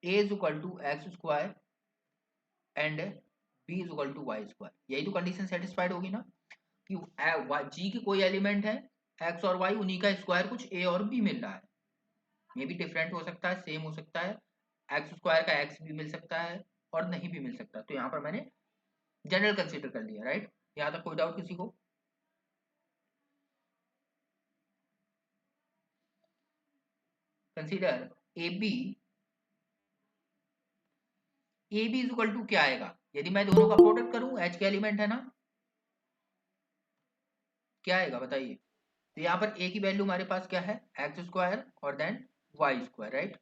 A: a is equal to x square and b is equal to y square। यही तो condition satisfied होगी ना कि G के कोई element है x और y, उन्हीं का स्क्वायर कुछ a और b मिल रहा है। मे भी डिफरेंट हो सकता है, सेम हो सकता है, एक्स स्क्वायर का x भी मिल सकता है और नहीं भी मिल सकता। तो यहाँ पर मैंने जनरल कंसीडर कर लिया, राइट। यहाँ तक कोई डाउट किसी को? Consider a b, a b is equal to क्या आएगा यदि मैं दोनों का प्रोडक्ट करूं, एच के एलिमेंट है ना, क्या आएगा बताइए। तो यहाँ पर ए की वैल्यू हमारे पास क्या है, एक्स स्क्वायर और देन वाई स्क्वायर, राइट।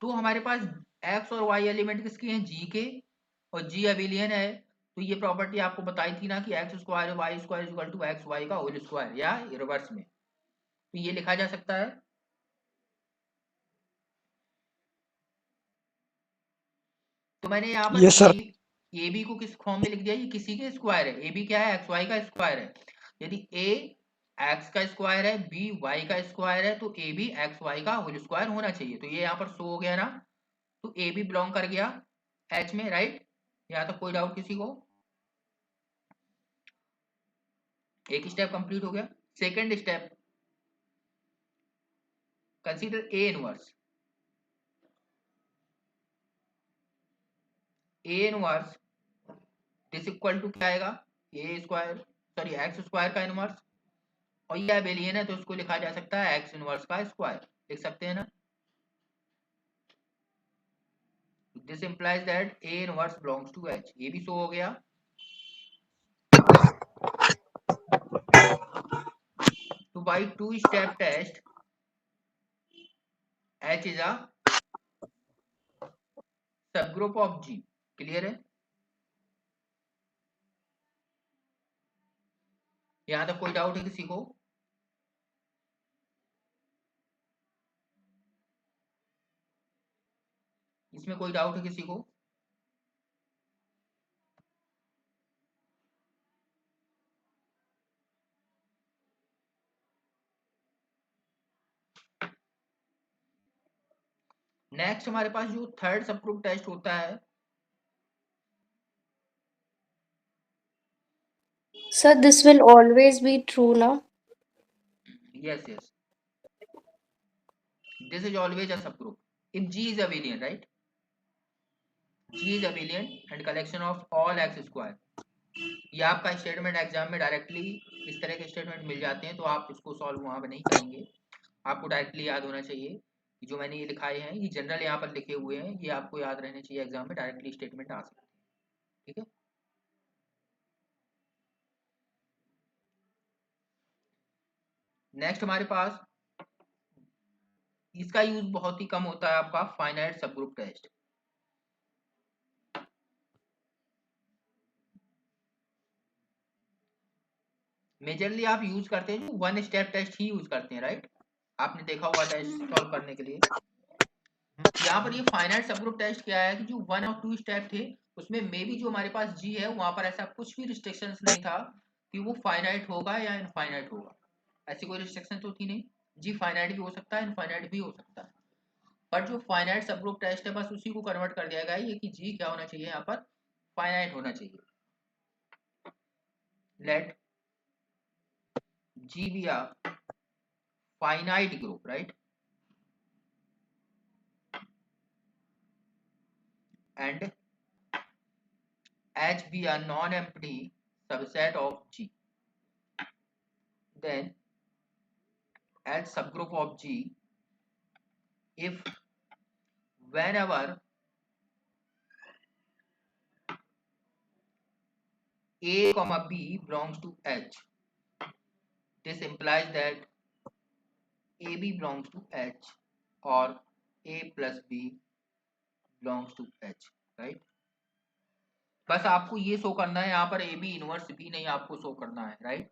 A: तो हमारे पास एक्स और वाई एलिमेंट किसके हैं, जी के, और जी अबेलियन है। तो ये प्रॉपर्टी आपको बताई थी ना कि x square y square is equal to x y का होल स्क्वायर, या रिवर्स में। तो ये लिखा जा सकता है। तो मैंने यहाँ पर
B: यस सर।
A: ए बी को किस फॉर्म में लिख दिया, ये किसी के स्क्वायर है, ए बी क्या है, एक्स वाई का स्क्वायर है। यदि ए एक्स का स्क्वायर है, बी वाई का स्क्वायर है, तो ए बी एक्स वाई का होल स्क्वायर होना चाहिए। तो ये यहाँ पर शो हो गया ना, तो ए बी बिलोंग कर गया एच में, राइट। यहाँ तक कोई डाउट किसी को? एक स्टेप कंप्लीट हो गया। Second step, consider a inverse. A inverse this equal to क्या आएगा, a square, sorry x square का इनवर्स, और ये अबेलियन है तो इसको लिखा जा सकता है एक्स इनवर्स का स्क्वायर, लिख सकते हैं ना। This implies that a inverse belongs to H, ये भी शो हो गया। तो by two step test H is a सब ग्रुप ऑफ जी। क्लियर है? यहां तक कोई डाउट है किसी को? इसमें कोई डाउट है किसी को? नेक्स्ट हमारे पास जो थर्ड सब ग्रुप टेस्ट होता है,
C: Sir, this will always be true, na?
A: yes, this is always a subgroup if G is abelian, right? G is abelian and collection of all x square. ये आपका statement exam में directly इस तरह के statement मिल जाते हैं, तो आप इसको सॉल्व वहां पर नहीं करेंगे, आपको डायरेक्टली याद होना चाहिए कि जो मैंने ये लिखाए हैं ये जनरल यहाँ पर लिखे हुए हैं, ये आपको याद रहने चाहिए, एग्जाम में डायरेक्टली स्टेटमेंट आ सकते हैं, ठीक है। नेक्स्ट हमारे पास इसका यूज बहुत ही कम होता है, आपका फाइनाइट सबग्रुप टेस्ट। मेजरली आप यूज करते हैं जो वन स्टेप टेस्ट ही यूज करते हैं, राइट? आपने देखा होगा टेस्ट सॉल्व करने के लिए। यहाँ पर ये फाइनाइट सबग्रुप टेस्ट क्या है कि जो 1 और 2 स्टेप थे उसमें मे बी जो हमारे पास जी है वहां पर ऐसा कुछ भी रिस्ट्रिक्शंस नहीं था कि वो फाइनाइट होगा या इनफाइनाइट होगा, ऐसी कोई रिस्ट्रिक्शन तो थी नहीं। जी फाइनाइट भी हो सकता है, इनफाइनाइट भी हो सकता है, बट जो फाइनाइट सबग्रुप टेस्ट है बस उसी को कन्वर्ट कर दिया गया है ये कि जी क्या होना चाहिए, यहाँ पर फाइनाइट होना चाहिए। Let G be a finite group, right? and H be a non-empty subset of G, then H subgroup of G if whenever A comma B belongs to H, this implies that AB belongs to H or A plus B belongs to H, right? बस आपको ये show करना है, यहाँ पर A B inverse B नहीं आपको show करना है, राइट?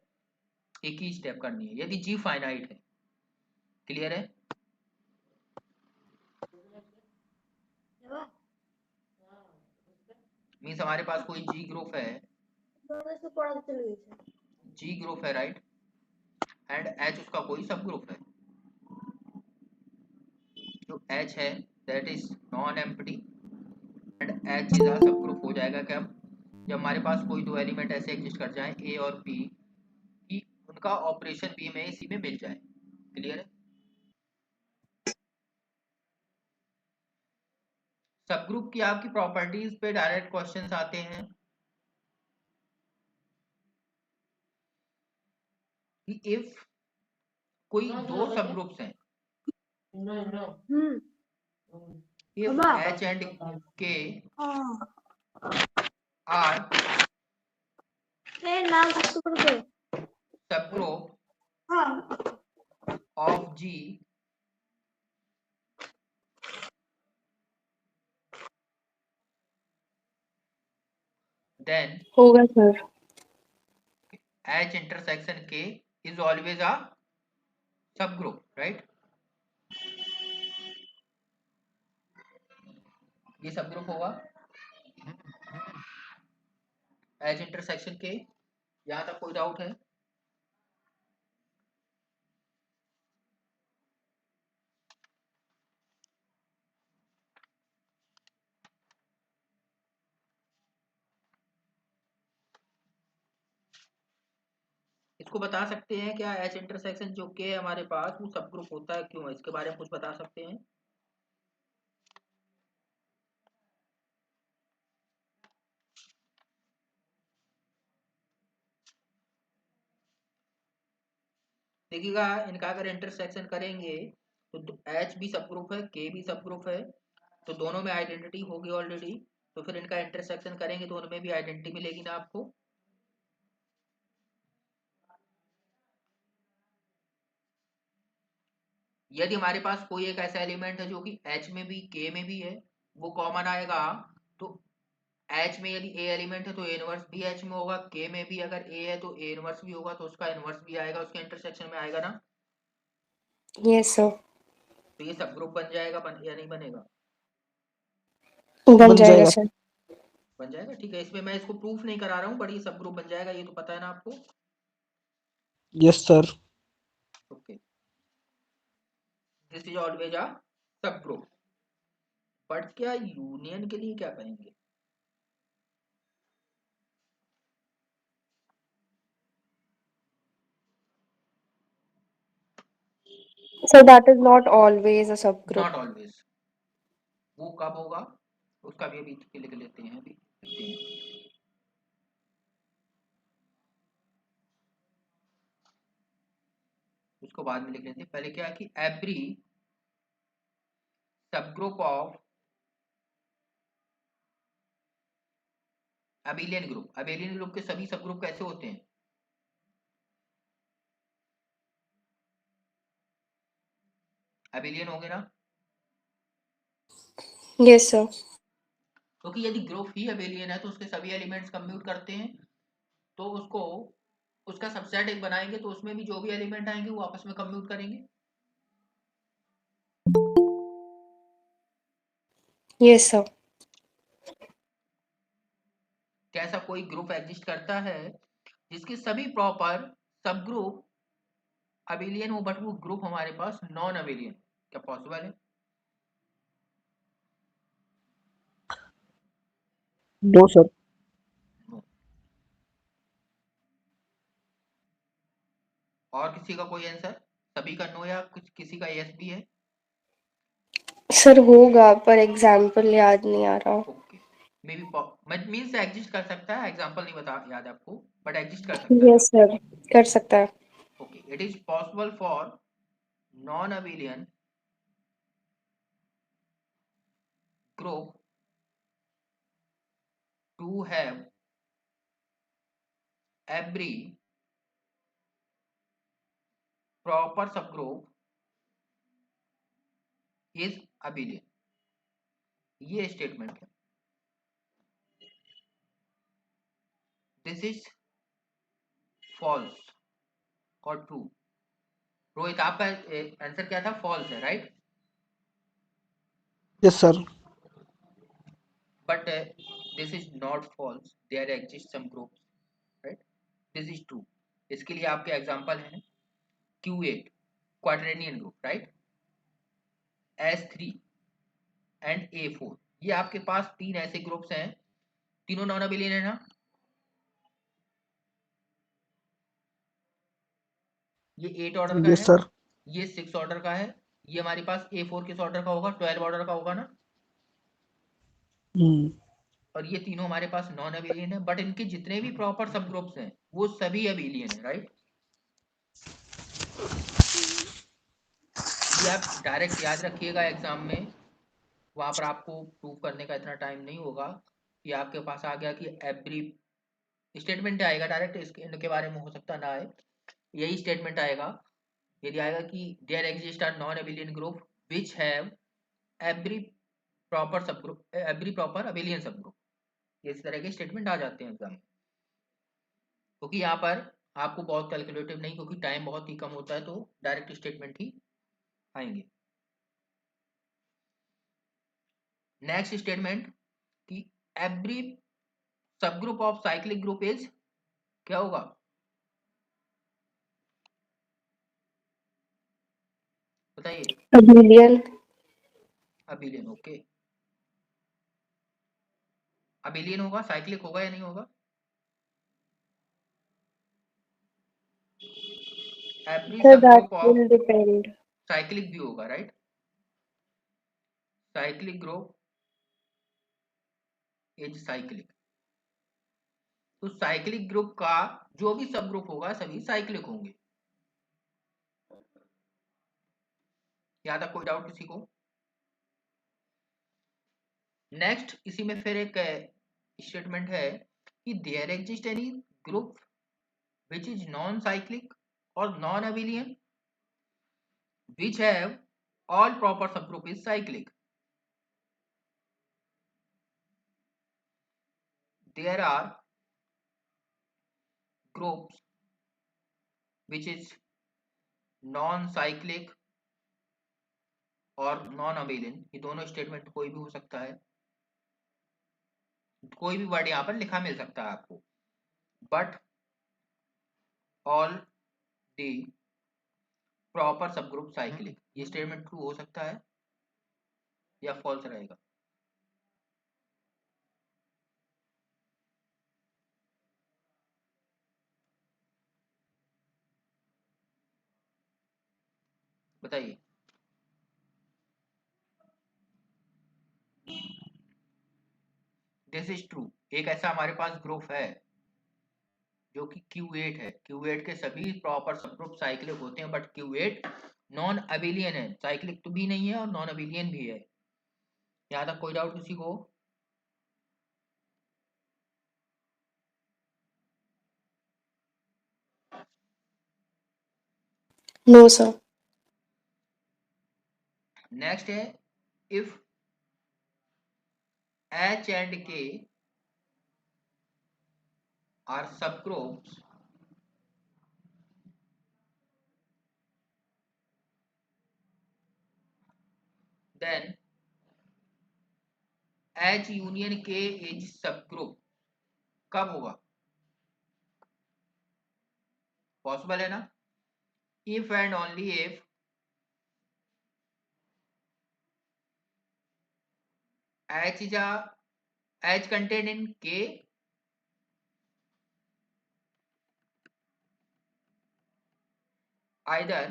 A: एक ही स्टेप करनी है यदि जी फाइनाइट है। क्लियर है? मीन्स हमारे पास कोई जी ग्रुप है, जी ग्रुप है, राइट? एंड एच उसका कोई सब ग्रुप है, जो एच है that is non empty and H is a सब ग्रुप हो जाएगा कब, जब हमारे पास कोई दो एलिमेंट ऐसे एग्जिस्ट कर जाए ए और बी कि उनका ऑपरेशन बी में इसी में मिल जाए। क्लियर है? सब ग्रुप की आपकी प्रॉपर्टीज पे डायरेक्ट क्वेश्चंस आते हैं कि इफ कोई दो सब ग्रुप्स हैं, इफ एच एंड के आर सब ग्रुप ऑफ जी then
C: होगा sir.
A: H intersection K is always a subgroup, right? ये सबग्रुप होगा H intersection K। यहाँ तक कोई डाउट है? इसको बता सकते हैं क्या H इंटरसेक्शन जो K है हमारे पास वो सब ग्रुप होता है क्यों, इसके बारे में कुछ बता सकते हैं? देखिएगा इनका अगर इंटरसेक्शन करेंगे तो H भी सब ग्रुप है, K भी सब ग्रुप है, तो दोनों में आइडेंटिटी होगी ऑलरेडी, तो फिर इनका इंटरसेक्शन करेंगे तो उनमें भी आइडेंटिटी मिलेगी ना आपको। यदि हमारे पास कोई एक ऐसा एलिमेंट है जो कि H में भी K में भी है वो कॉमन आएगा, तो H में यदि A एलिमेंट है तो A इनवर्स भी H में होगा, K में भी अगर A है तो A इनवर्स भी होगा, तो उसका इनवर्स भी आएगा उसके इंटरसेक्शन में आएगा ना।
C: Yes sir.
A: तो ये सब ग्रुप बन जाएगा या नहीं बनेगा?
C: बन जाएगा सर।
A: बन जाएगा, ठीक है। इसमें मैं इसको प्रूफ नहीं करा रहा हूँ बट ये सब ग्रुप बन जाएगा, ये तो पता है ना आपको।
B: Yes sir.
A: Okay, this is always अ सब ग्रुप। बट क्या यूनियन के लिए क्या कहेंगे?
C: So that is not always a subgroup.
A: Not always. वो कब होगा उसका भी अभी लिख लेते हैं, अभी लिखते हैं। उसको बाद में लिख लेते हैं। पहले क्या है कि every subgroup of abelian group. Abelian group के सभी सबग्रुप कैसे होते हैं? अबिलियन होंगे ना?
C: Yes, sir.
A: क्योंकि यदि ग्रुप ही अबिलियन है तो उसके सभी एलिमेंट्स कंप्यूट करते हैं, तो उसको उसका सबसेट एक बनाएंगे तो उसमें भी जो भी एलिमेंट आएंगे वो आपस में कंप्यूट करेंगे।
C: Yes, sir.
A: कैसा कोई ग्रुप एग्जिस्ट करता है जिसके सभी प्रॉपर सब ग्रुप अबिलियन हो बट वो ग्रुप हमारे पास नॉन अबिलियन? क्या पॉसिबल है?
B: No sir.
A: No. और किसी का कोई आंसर? सभी का नो या कुछ किसी का यस भी है?
C: सर होगा पर एग्जाम्पल याद नहीं आ रहा।
A: Okay, may be means exist कर सकता है, एग्जांपल नहीं बता याद आपको, बट एग्जिस्ट कर सकता है ना?
C: यस सर, कर सकता है।
A: Okay, it is possible for non abelian group to have every proper subgroup is abelian। ये स्टेटमेंट है। दिस इज फॉल्स और ट्रू। रोहित आपका आंसर क्या था? फॉल्स है, right?
B: Yes sir.
A: But this is not false, there exist some groups, right? This is true. इसके लिए आपके एग्जांपल हैं Q8 क्वाड्रेनियन group, right? S3 and A4। ये आपके पास तीन ऐसे ग्रुप्स हैं, तीनों नॉन अबिलियन है ना? ये 8 ऑर्डर का
B: यस
A: है,
B: सर।
A: ये 6 ऑर्डर का है, ये हमारे पास A4 किस ऑर्डर का होगा? 12 ऑर्डर का होगा ना?
B: हम्म।
A: और ये तीनों हमारे पास नॉन अबिलियन है, बट इनके जितने भी प्रॉपर सब ग्रुप्स हैं वो सभी अबिलियन है, राइट? ये आप डायरेक्ट याद रखिएगा एग्जाम में, वहां पर आपको प्रूव करने का इतना टाइम नहीं होगा। कि आपके पास आ गया कि एवरी स्टेटमेंट आएगा डायरेक्ट, इसके इनके बारे में हो सकता ना आए, यही स्टेटमेंट आएगा। यदि आएगा कि there exist are non abelian group which have every proper subgroup, every proper abelian subgroup, इस तरह के स्टेटमेंट आ जाते हैं एग्जाम में। क्योंकि यहाँ पर आपको बहुत कैलकुलेटिव नहीं, क्योंकि टाइम बहुत ही कम होता है, तो डायरेक्ट स्टेटमेंट ही आएंगे। नेक्स्ट स्टेटमेंट कि एवरी सब group of cyclic group is, क्या होगा? बताइए।
C: अबिलियन।
A: Abelian, okay. अबिलियन होगा, साइक्लिक होगा या नहीं होगा? एवरी
C: सर
A: सब
C: that
A: group of
C: will depend.
A: Cyclic भी होगा, right? Cyclic group is cyclic. तो साइक्लिक ग्रुप का जो भी सब ग्रुप होगा सभी साइक्लिक होंगे। यहाँ तक कोई डाउट किसी को? नेक्स्ट इसी में फिर एक स्टेटमेंट है कि there exist any group which is non cyclic और non abelian which have all proper subgroup is cyclic। There are groups which is non-cyclic और नॉन अबिलियन, ये दोनों स्टेटमेंट कोई भी हो सकता है, कोई भी वर्ड यहाँ पर लिखा मिल सकता है आपको। बट ऑल दी प्रॉपर सब ग्रुप साइक्लिक, ये स्टेटमेंट ट्रू हो सकता है या फॉल्स रहेगा? बताइए। This is true. एक ऐसा हमारे पास ग्रुप है जो कि Q8 है। Q8 के सभी प्रॉपर सब ग्रुप साइक्लिक होते हैं, बट Q8 नॉन अबिलियन है। साइक्लिक तो भी नहीं है और नॉन अबिलियन भी है। यहाँ तक कोई डाउट किसी को?
C: No sir.
A: नेक्स्ट है, if H and K are subgroups then H union K is subgroup। कब होगा? पॉसिबल है ना? If and only if H is a H contained in K either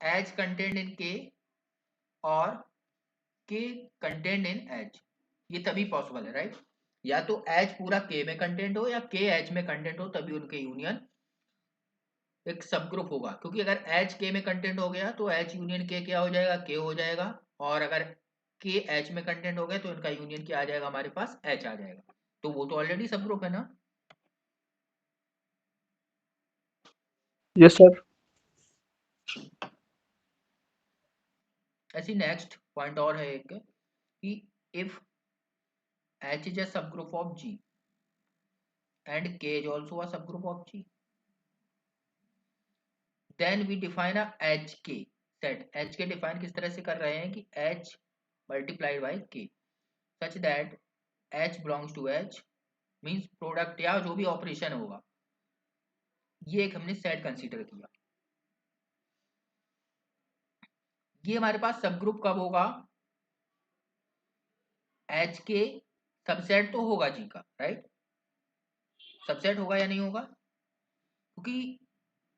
A: H contained in K और K contained in H। ये तभी possible है, right? या तो H पूरा K में कंटेंट हो या K H में कंटेंट हो, तभी उनके यूनियन एक सब ग्रुप होगा। क्योंकि अगर H K में कंटेंट हो गया तो H यूनियन K क्या हो जाएगा? K हो जाएगा। और अगर K H में कंटेंट हो गया तो इनका यूनियन क्या आ जाएगा? हमारे पास H आ जाएगा। तो वो तो ऑलरेडी सब ग्रुप है ना।
B: Yes sir.
A: ऐसी नेक्स्ट पॉइंट और है एक कि if H is a subgroup of G and K is also a subgroup of G, then we define a HK set। HK define किस तरह से कर रहे हैं कि H multiplied by K such that H belongs to H means product या जो भी ऑपरेशन होगा, ये एक हमने सेट कंसीडर किया। ये हमारे पास सब ग्रुप कब होगा? H के सबसेट तो होगा जी का, राइट? सबसेट होगा या नहीं होगा? क्योंकि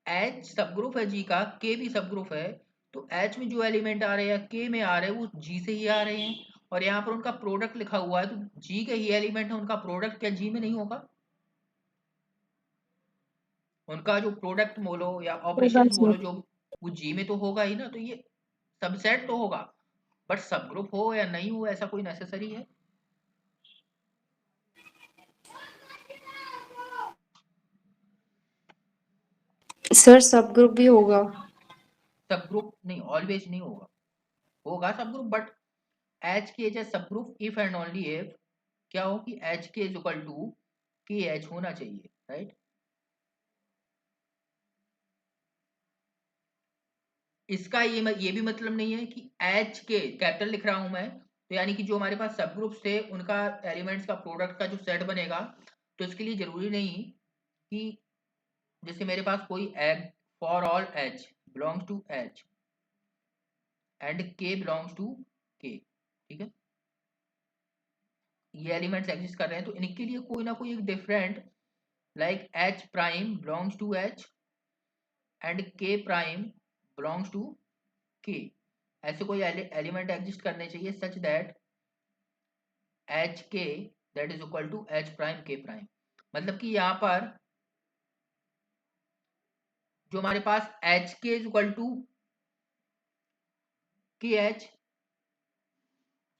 A: H सब ग्रुप है जी का, K भी सब ग्रुप है, तो H में जो एलिमेंट आ रहे हैं K में आ रहे हैं वो G से ही आ रहे हैं। और यहाँ पर उनका प्रोडक्ट लिखा हुआ है, तो G के ही एलिमेंट है, उनका प्रोडक्ट क्या G में नहीं होगा? उनका जो प्रोडक्ट बोलो या ऑपरेशन बोलो, जो वो G में तो होगा ही ना। तो ये सबसेट तो होगा, बट सब ग्रुप हो या नहीं हो ऐसा कोई नेसेसरी है?
C: सर सब ग्रुप भी होगा।
A: सब ग्रुप नहीं, ऑलवेज नहीं होगा। होगा सब ग्रुप, बट H के एज सब group if and only if क्या हो कि H के is equal to K H होना चाहिए, राइट? इसका ये भी मतलब नहीं है कि H के कैपिटल लिख रहा हूं मैं, तो यानी कि जो हमारे पास सब ग्रुप्स थे उनका एलिमेंट्स का प्रोडक्ट का जो सेट बनेगा, तो इसके लिए जरूरी नहीं कि जैसे मेरे पास कोई एग for all H belongs to H and K belongs to K, ठीक है? ये एलिमेंट्स एग्जिस्ट कर रहे हैं, तो इनके लिए कोई ना कोई एक different like H prime belongs to H and K prime belongs to K, ऐसे कोई एलिमेंट एग्जिस्ट करने चाहिए such that H K that is equal to H prime K prime. मतलब कि यहाँ पर जो हमारे पास H K is equal to K H,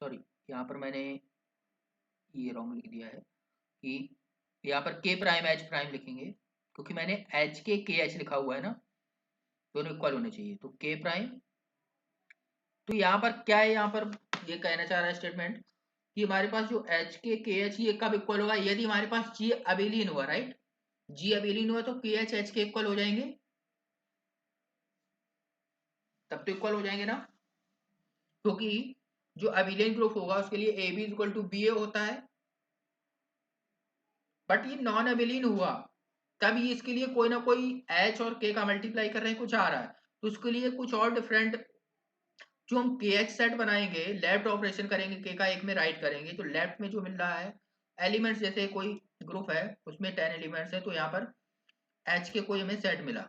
A: sorry यहाँ पर मैंने ये रॉन्ग लिख दिया है कि यहाँ पर K प्राइम H प्राइम लिखेंगे, क्योंकि मैंने H K K H लिखा हुआ है ना, दोनों इक्वल होने चाहिए। तो K प्राइम, तो यहाँ पर क्या है, यहाँ पर ये कहना चाह रहा है स्टेटमेंट कि हमारे पास जो H K K H ये कब इक्वल होगा? यदि हमारे पास G अबेलियन हुआ, राइट? G अबेलियन हुआ तो K H H K equal हो जाएंगे, तब तो इक्वल हो जाएंगे ना। क्योंकि जो अबेलियन ग्रुप होगा उसके लिए AB इक्वल टू BA होता है, बट ये नॉन अबेलियन हुआ तब ये इसके लिए कोई ना कोई H और K का मल्टीप्लाई कर रहे हैं, कुछ आ रहा है, तो उसके लिए कुछ और डिफरेंट जो हम KH सेट बनाएंगे, लेफ्ट ऑपरेशन करेंगे, K का एक में राइट करेंगे, तो लेफ्ट में जो मिल रहा है एलिमेंट्स, जैसे कोई ग्रुप है उसमें 10 एलिमेंट्स है, तो यहाँ पर H के कोई हमें सेट मिला,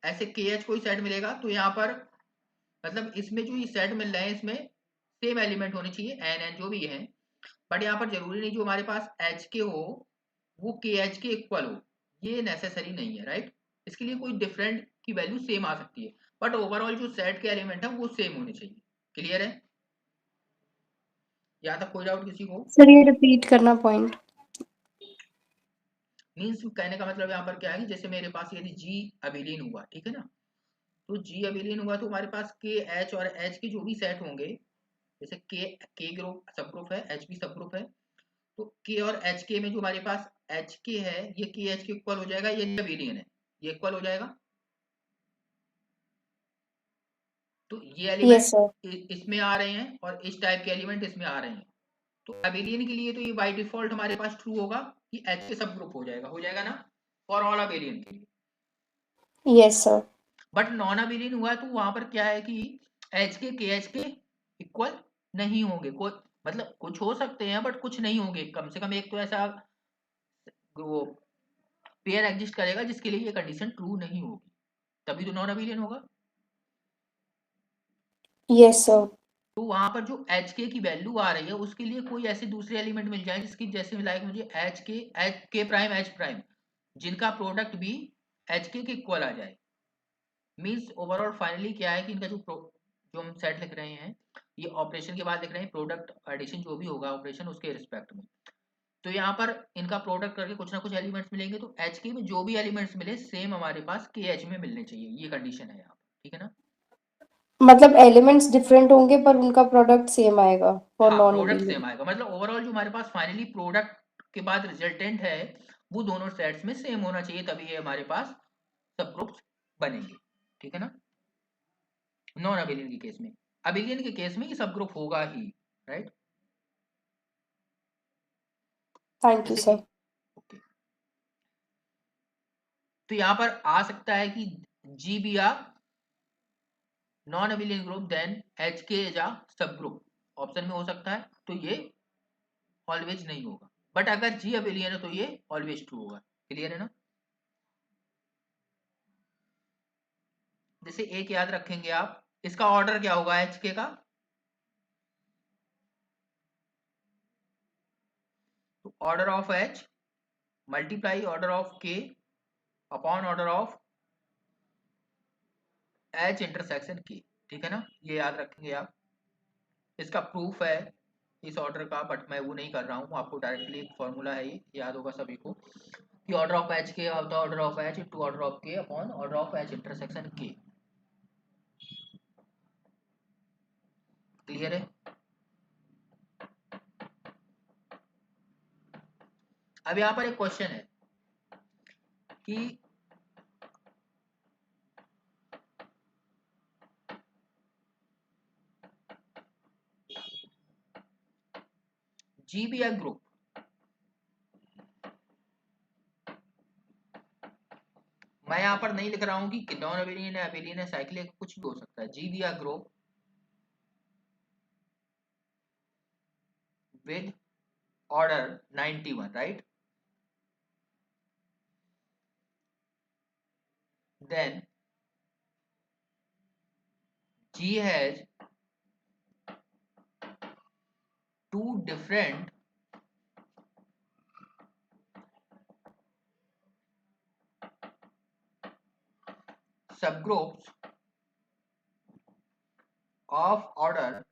A: ऐसे KH कोई सेट मिलेगा तो यहाँ पर मतलब इसमें जो ये सेट मिल रहे हैं इसमें सेम एलिमेंट होने चाहिए, एन जो भी है, बट यहाँ पर जरूरी नहीं जो हमारे पास HK हो वो KH के इक्वल हो, ये नेसेसरी नहीं है, राइट। इसके लिए कोई डिफरेंट की वैल्यू सेम आ सकती है, बट ओवरऑल जो सेट के एलिमेंट है वो सेम होने चाहिए। क्लियर है? यहाँ तक कोई डाउट किसी को?
C: सर ये रिपीट करना पॉइंट।
A: मीन्स कहने का मतलब यहाँ पर क्या है कि जैसे मेरे पास यदि G अबिलीन हुआ, ठीक है ना, तो G अबिलीन हुआ तो हमारे पास KH और H के जो भी सेट होंगे, जैसे K ग्रुप सब ग्रुप है, H भी सब ग्रुप है, तो K और HK में जो हमारे पास HK है ये KH के इक्वल हो जाएगा, ये अबिलियन है, ये इक्वल हो जाएगा। तो ये
C: यस
A: एलिमेंट
C: सर।
A: इसमें आ रहे हैं और इस टाइप के एलिमेंट इसमें आ रहे हैं, तो अबिलियन के लिए तो ये बाय डिफॉल्ट हमारे पास ट्रू होगा कि H के सब ग्रुप हो जाएगा ना, फॉर ऑल अबिलियन के लिए।
C: Yes sir.
A: But non abelian हुआ तो वहां पर क्या है कि H के KH के इक्वल नहीं होंगे, कोई मतलब कुछ हो सकते हैं बट कुछ नहीं होंगे, कम से कम एक तो ऐसा वो पेयर एग्जिस्ट करेगा जिसके लिए ये कंडीशन ट्रू नहीं होगी, तभी तो नॉन अबिलियन होगा।
C: Yes sir.
A: तो वहां पर जो HK की वैल्यू आ रही है उसके लिए कोई ऐसे दूसरे एलिमेंट मिल जाए जिसकी जैसे लाइक मुझे K प्राइम H प्राइम जिनका प्रोडक्ट भी HK के इक्वल आ जाए। मीन्स ओवरऑल फाइनली क्या है कि इनका जो हम सेट लिख रहे हैं ये ऑपरेशन के बाद लिख रहे हैं, प्रोडक्ट एडिशन जो भी होगा ऑपरेशन उसके रिस्पेक्ट में, तो यहाँ पर इनका प्रोडक्ट करके कुछ ना कुछ एलिमेंट्स मिलेंगे, तो HK में जो भी एलिमेंट्स मिले सेम हमारे पास KH में मिलने चाहिए, ये कंडीशन है यहाँ पर, ठीक है ना।
C: मतलब एलिमेंट्स डिफरेंट होंगे पर उनका प्रोडक्ट सेम आएगा फॉर
A: हाँ
C: नॉन
A: प्रोडक्ट
C: अबिलियन।
A: सेम आएगा, मतलब ओवरऑल जो हमारे पास फाइनली प्रोडक्ट के बाद रिजल्टेंट है वो दोनों सेट्स में सेम होना चाहिए, तभी ये हमारे पास सब ग्रुप्स बनेंगे, ठीक है ना। नॉन अबिलियन के केस में, अबिलियन के केस में ये सब ग्रुप होगा ही, राइट।
C: थैंक यू
A: जैसे कि
C: सर।
A: ओके, तो यहाँ पर आ सकता है कि G be a non abelian group then HK is a sub group, option में हो सकता है, तो ये ऑलवेज नहीं होगा, बट अगर G अबिलियन है तो ये ऑलवेज ट्रू होगा। क्लियर है ना। जैसे एक याद रखेंगे आप, इसका ऑर्डर क्या होगा HK का, तो order of H multiply order of K upon order of H intersection K, ठीक है ना, ये याद रखेंगे आप। इसका प्रूफ है इस ऑर्डर का, बट मैं वो नहीं कर रहा हूँ, आपको डायरेक्टली एक फॉर्मूला है ये याद होगा सभी को कि ऑर्डर ऑफ H के होता है order of H into order of K upon order of H intersection K। Clear है। अब यहाँ पर एक क्वेश्चन है कि GBA ग्रुप, मैं यहाँ पर नहीं लिख रहा हूँ कि नॉन अबिलियन है अबिलियन है साइक्लिक कुछ भी हो सकता है, GBA group with order 91, right? Then G has two different subgroups of order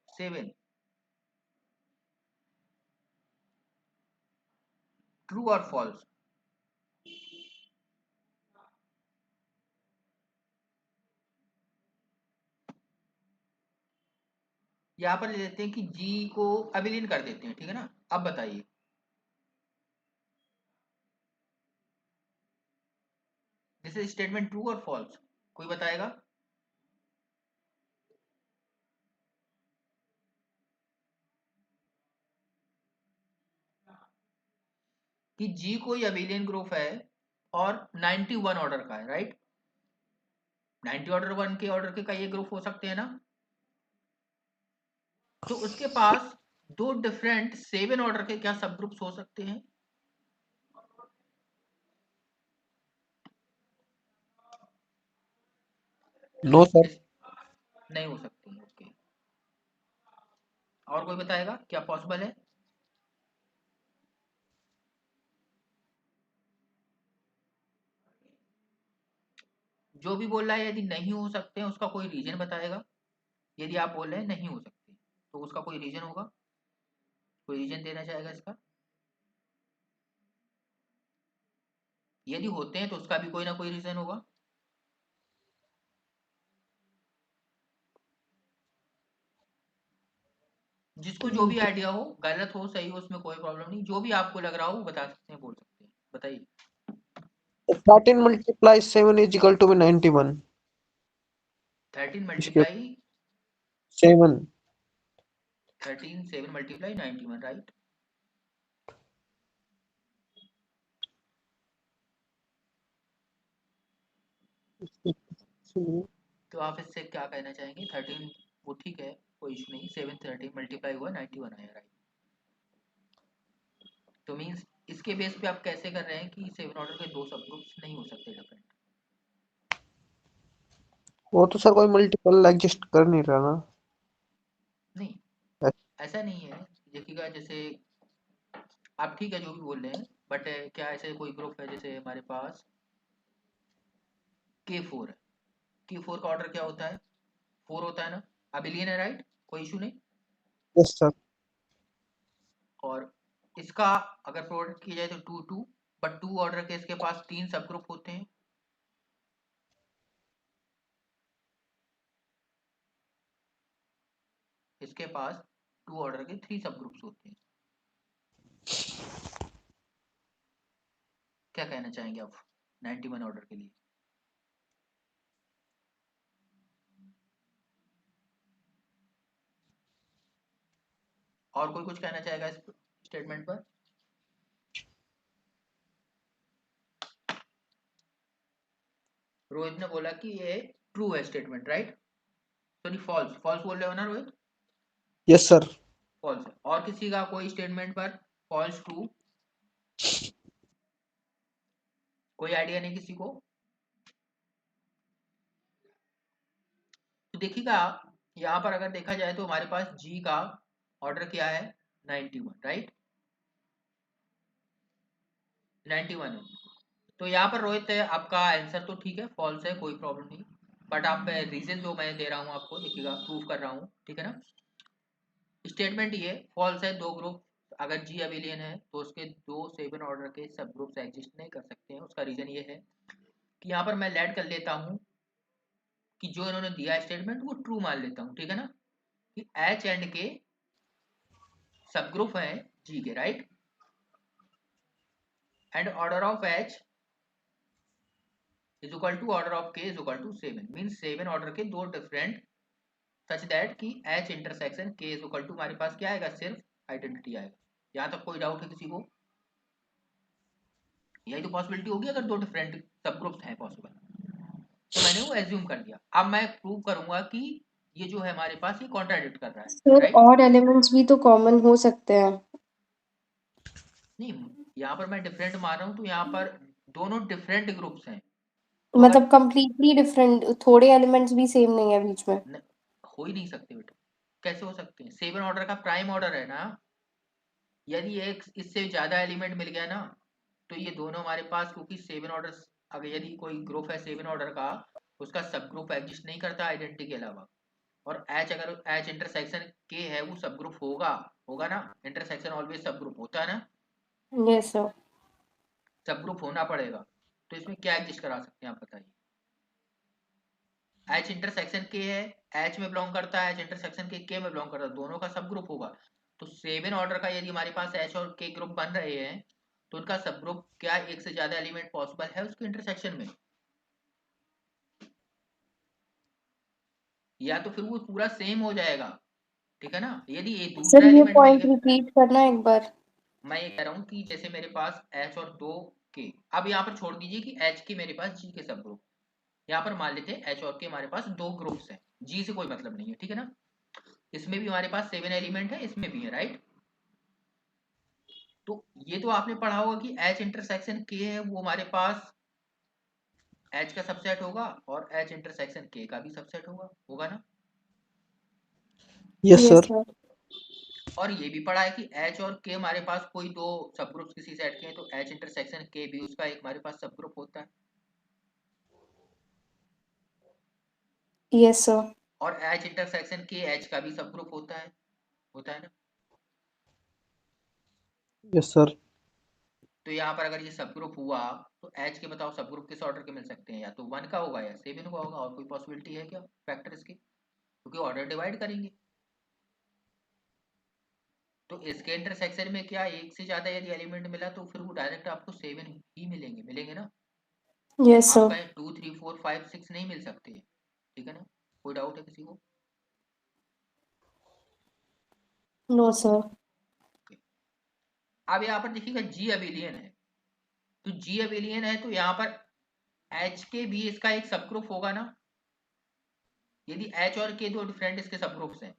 A: 7. True or false? यहाँ पर ले लेते हैं कि G को अबिलियन कर देते हैं, ठीक है ना। अब बताइए दिस इज स्टेटमेंट ट्रू और फॉल्स, कोई बताएगा। कि G कोई अबिलियन ग्रुप है और 91 ऑर्डर का है, राइट। 90 ऑर्डर 1 के ऑर्डर के ये ग्रुप हो सकते हैं ना, तो उसके पास दो डिफरेंट 7 ऑर्डर के क्या सब ग्रुप्स हो सकते हैं।
B: No sir.
A: नहीं हो सकती। ओके, और कोई बताएगा क्या पॉसिबल है? जो भी बोल रहा है यदि नहीं हो सकते हैं उसका कोई रीजन बताएगा। यदि आप बोल रहे हैं नहीं हो सकते तो उसका कोई रीजन होगा, कोई रीजन देना चाहेगा इसका। यदि होते हैं तो उसका भी कोई ना कोई रीजन होगा। जिसको जो भी आइडिया हो, गलत हो सही हो उसमें कोई प्रॉब्लम नहीं, जो भी आपको लग रहा हो वो बता सकते हैं, बोल सकते हैं, बताइए।
B: 13 multiply 7 is equal to 91।
A: 13
B: इसके
A: मल्टीप्लाई
B: 7।
A: 13 7 multiply 91, right. तो आप इससे क्या कहना चाहेंगे? 13 वो ठीक है, कोई इशू नहीं, 7 13 मल्टीप्लाई हुआ 91 आया, राइट। तो मीन्स इसके बेस पे आप कैसे कर रहे हैं कि 7 ऑर्डर के दो सब ग्रुप्स नहीं हो सकते डिफरेंट?
B: वो तो सर कोई मल्टीपल एग्जिस्ट कर नहीं रहा ना।
A: नहीं, ऐसा नहीं है। देखिएगा, जैसे आप ठीक है जो भी बोल रहे हैं, बट क्या ऐसे कोई ग्रुप है, जैसे हमारे पास K4 है। K4 का ऑर्डर क्या होता है? 4 होता है ना, अबिलियन है, राइट, कोई इशू नहीं।
B: Yes sir.
A: और इसका अगर प्रोडक्ट किया जाए तो 2 2, बट 2 ऑर्डर के इसके पास 3 सब ग्रुप होते हैं। इसके पास 2 ऑर्डर के 3 सब ग्रुप्स होते हैं। क्या कहना चाहेंगे आप 91 ऑर्डर के लिए? और कोई कुछ कहना चाहेगा इस स्टेटमेंट पर? रोहित ने बोला कि ये ट्रू है statement, right. Sorry, false, false बोल रहे हो ना रोहित?
B: Yes sir.
A: फॉल्स है। और किसी का कोई स्टेटमेंट पर फॉल्स, ट्रू, कोई आइडिया नहीं किसी को? तो देखिएगा, यहाँ पर अगर देखा जाए तो हमारे पास जी का ऑर्डर क्या है? 91, राइट, 91 है। तो यहाँ पर रोहित है, आपका आंसर तो ठीक है, फॉल्स है, कोई प्रॉब्लम नहीं। बट आप रीजन जो मैं दे रहा हूँ आपको, देखिएगा प्रूव कर रहा हूँ, ठीक है ना। स्टेटमेंट ये फॉल्स है, दो ग्रुप अगर जी अबिलियन है तो उसके दो 7 ऑर्डर के सब ग्रुप्स एग्जिस्ट नहीं कर सकते हैं। उसका रीजन ये है कि यहाँ पर मैं लेट कर लेता हूँ कि जो इन्होंने दिया स्टेटमेंट वो ट्रू मान लेता हूँ, ठीक है ना, कि एच एंड के सब ग्रुप है जी के, right, and order of H is equal to order of K is equal to 7, means 7 order के दो डिफरेंट, सच दैट कि H intersection K is equal to हमारे पास क्या आएगा? सिर्फ आइडेंटिटी आएगा। यहाँ तक कोई डाउट है किसी को? यही तो पॉसिबिलिटी होगी अगर दो डिफरेंट सब ग्रुप्स हैं पॉसिबल, तो मैंने वो एज्यूम कर दिया। अब मैं प्रूव करूंगा कि ये जो है हमारे पास ये कॉन्ट्राडिक्ट कर रहा है,
C: सर
A: राइट।
C: और एलिमेंट्स भी तो कॉमन हो सकते हैं।
A: नहीं, यहाँ पर मैं डिफरेंट मान रहा हूँ, तो यहाँ पर दोनों डिफरेंट ग्रुप्स हैं, तो अगर
C: मतलब कंप्लीटली डिफरेंट, थोड़े एलिमेंट्स भी सेम नहीं है बीच में।
A: न, हो ही नहीं सकते बेटा। कैसे हो सकते हैं? 7 ऑर्डर का प्राइम ऑर्डर है ना। यदि एक इससे ज्यादा एलिमेंट मिल गया ना, तो ये दोनों हमारे पास, क्योंकि 7 ऑर्डर, अगर यदि कोई ग्रुप है 7 ऑर्डर का, उसका सब ग्रुप एग्जिस्ट नहीं करता आइडेंटिटी के अलावा। और एच, अगर एच इंटरसेक्शन के है वो सब ग्रुप होगा, होगा ना, इंटरसेक्शन ऑलवेज सब ग्रुप होता है ना,
C: यस सर।
A: सब ग्रुप होना पड़ेगा। तो इसमें क्या एग्जिस्ट करा सकते हैं आप बताइए? एच इंटरसेक्शन के है, एच में बिलोंग करता है, एच इंटरसेक्शन के में बिलोंग करता है, दोनों का सब ग्रुप होगा। तो 7 ऑर्डर का यदि हमारे पास एच और के ग्रुप बन रहे हैं, तो उनका सब ग्रुप क्या एक से ज्यादा एलिमेंट पॉसिबल है उसके इंटरसेक्शन में? या तो फिर वो पूरा सेम हो जाएगा, ठीक है ना। यदि ये
C: सर
A: दूसरा
C: ये
A: एलिमेंट मिल
C: पॉइंट
A: गया,
C: रिपीट करना एक बार।
A: मैं ये कह रहा हूँ कि जैसे मेरे पास एच और दो के, अब यहाँ पर छोड़ दीजिए कि एच के मेरे पास जी के सब ग्रुप, यहाँ पर मान लेते हैं एच और के हमारे पास दो ग्रुप्स हैं, जी से कोई मतलब नहीं है, ठीक है ना। इसमें भी हमारे पास 7 एलिमेंट है, इसमें भी है, राइट। तो ये तो आपने पढ़ा होगा कि एच इंटरसेक्शन के है वो हमारे पास एच का सबसेट होगा और एच इंटरसेक्शन के का भी सबसेट होगा ना।
B: Yes
C: yes
B: sir.
C: सर।
A: और ये भी पढ़ा है कि एच और के हमारे पास कोई दो सब ग्रुप्स किसी सेट के हैं तो एच इंटरसेक्शन के भी उसका एक हमारे पास सब ग्रुप होता है।
C: Yes sir.
A: और एच इंटरसेक्शन के एच का भी सब ग्रुप होता है ना।
B: Yes sir.
A: तो यहाँ पर अगर ये सब ग्रुप हुआ तो एच के बताओ सब ग्रुप किस ऑर्डर के मिल सकते हैं, या तो 1 का होगा या 7 का होगा, और कोई पॉसिबिलिटी है क्या फैक्टर्स की, क्योंकि ऑर्डर डिवाइड करेंगे। तो इसके इंटरसेक्शन में क्या एक से ज्यादा यदि एलिमेंट मिला तो फिर वो डायरेक्ट आपको 7 ही मिलेंगे ना।
C: यस
A: आप
C: सर।
A: कहें 2 3 4 5 6 नहीं मिल सकते, ठीक है ना। कोई डाउट है किसी को?
C: No sir.
A: अब यहाँ पर देखिएगा जी अबेलियन है, तो जी अबेलियन है तो यहाँ पर एच के भी इसका एक सब ग्रुप होगा ना, यदि एच और के दो डिफरेंट इसके सब ग्रुप्स हैं।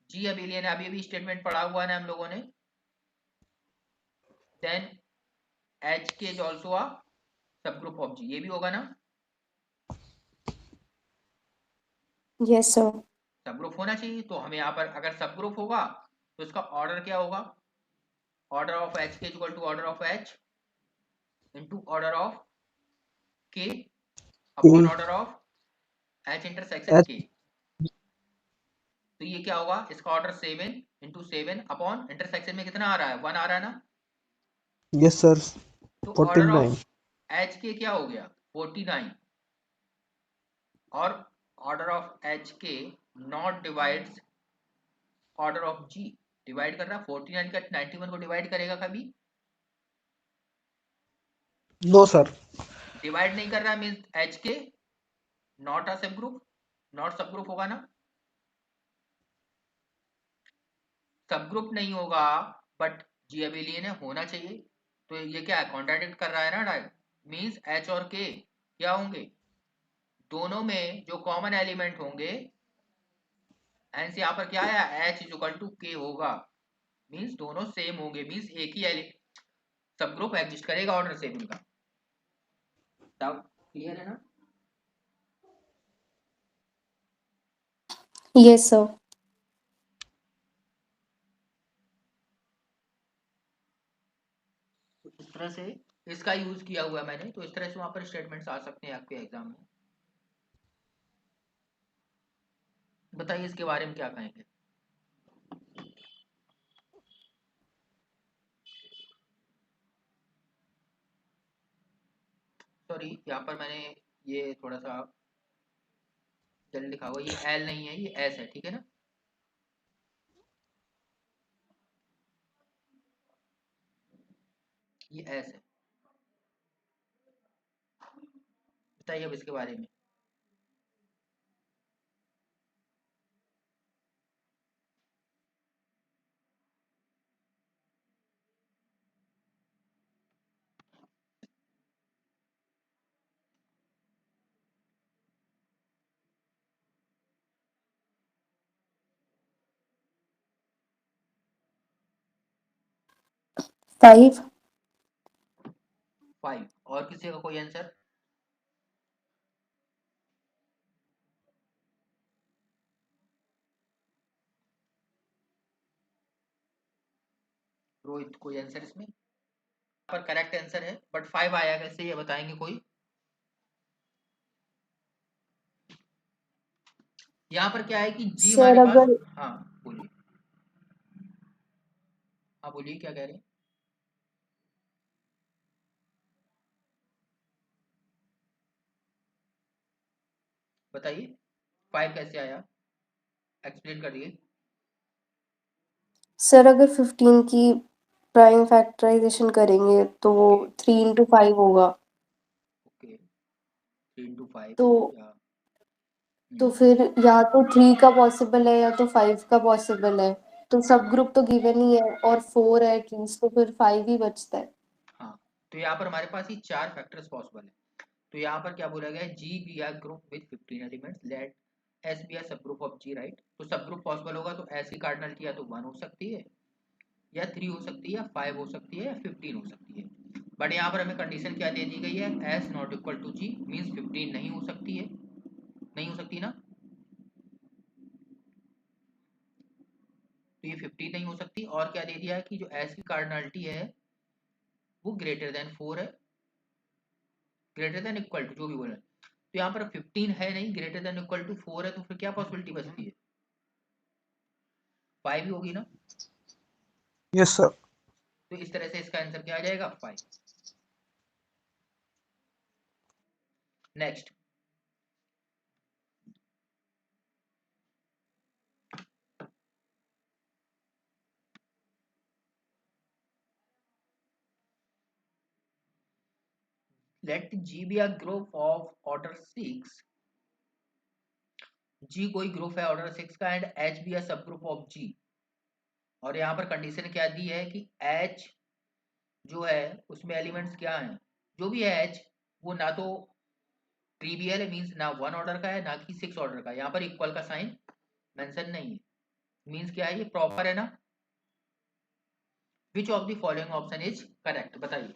A: जी अबेलियन है, अभी अभी स्टेटमेंट पढ़ा हुआ है ना हम लोगों ने, देन एच के इज ऑल्सो अ सब ग्रुप ऑफ जी, ये भी होगा ना।
C: Yes sir.
A: सब ग्रुप होना चाहिए, तो हमें यहाँ पर अगर सब ग्रुप होगा तो इसका ऑर्डर क्या होगा, order of H K equal to order of H into order of K upon order of H intersection
B: H.
A: K. तो ये क्या होगा, इसका ऑर्डर 7 इंटू 7 अपॉन इंटरसेक्शन में कितना आ रहा है, 1 आ रहा है ना।
B: Yes sir.
A: तो ऑर्डर
B: 49।
A: ऑफ एच के क्या हो गया 49, और order of H K not divides order of G, divide कर रहा है 49 का 91 को डिवाइड करेगा कभी,
B: नो सर।
A: डिवाइड नहीं कर रहा, means H K not a सब ग्रुप, नॉट सब ग्रुप होगा ना। सब ग्रुप नहीं होगा बट जी अबेलियन है, होना चाहिए। तो ये क्या है, कॉन्ट्राडिक्ट कर रहा है ना डायरेक्ट, मींस एच और के क्या होंगे, दोनों में जो कॉमन एलिमेंट होंगे, एंड यहाँ पर क्या है एच इज इक्वल टू के होगा, मींस दोनों सेम होंगे, मींस एक ही सब ग्रुप एग्जिस्ट करेगा ऑर्डर 7 का। डाउट क्लियर है ना।
C: Yes sir.
A: तो इस तरह से इसका यूज किया हुआ है मैंने, तो इस तरह से वहां पर स्टेटमेंट्स आ सकते हैं आपके एग्जाम में। बताइए इसके बारे में क्या कहेंगे। सॉरी यहाँ पर मैंने ये थोड़ा सा जल्दी लिखा हुआ, ये एल नहीं है ये एस है, ठीक है ना। ये एस है, बताइए अब इसके बारे में।
C: फाइव।
A: 5, और किसी का कोई आंसर। रोहित कोई आंसर इसमें, पर करेक्ट आंसर है बट 5 आया कैसे ये बताएंगे कोई। यहाँ पर क्या है कि जी
C: सर
A: हमारे पास,
C: अगर
A: हाँ बोलिए, हाँ बोलिए क्या कह रहे हैं। बताइए 5 कैसे आया, एक्सप्लेन करिए।
C: सर अगर 15 की प्राइम फैक्टराइजेशन करेंगे तो वो
A: ओके
C: 3 into 5 होगा।
A: ओके 3 into 5
C: तो
A: या
C: तो फिर या तो 3 का पॉसिबल है या तो 5 का पॉसिबल है। तो सब ग्रुप तो गिवन ही है और 4 है एटलीस्ट, तो फिर 5 ही बचता है।
A: हाँ, तो यहाँ पर हमारे पास ही 4 फैक्टर्स पॉसिबल है। तो यहाँ पर क्या बोला गया है, G be are group with 15 elements, let S be are सब ग्रुप ऑफ जी, राइट। तो सब ग्रुप पॉसिबल होगा तो ऐसी कार्डिनलिटी या तो 1 हो सकती है या 3 हो सकती है या 5 हो सकती है या 15 हो सकती है। बट यहाँ पर हमें कंडीशन क्या दे दी गई है, S not equal to G, means 15 नहीं हो सकती है, नहीं हो सकती ना, तो ये 15 नहीं हो सकती। और क्या दे दिया है कि जो एस की कार्डिनलिटी है वो ग्रेटर देन 4 है, ग्रेटर देन इक्वल टू जो भी बोले, तो यहाँ पर 15 है नहीं, ग्रेटर देन इक्वल टू 4 है, तो फिर क्या पॉसिबिलिटी बचती है, 5 ही होगी ना।
B: Yes sir.
A: तो इस तरह से इसका आंसर क्या आ जाएगा, 5। Next, let G be a group of order 6, G कोई ग्रुप है ऑर्डर 6 का, एंड H be a सब ग्रुप ऑफ G। और यहाँ पर कंडीशन क्या दी है कि H जो है उसमें एलिमेंट्स क्या हैं, जो भी है H वो ना तो ट्रिवियल है, मीन्स ना 1 ऑर्डर का है ना कि 6 ऑर्डर का, यहाँ पर इक्वल का साइन मेंशन नहीं है, मीन्स क्या है, ये प्रॉपर है ना। विच of the following option is correct, बताइए।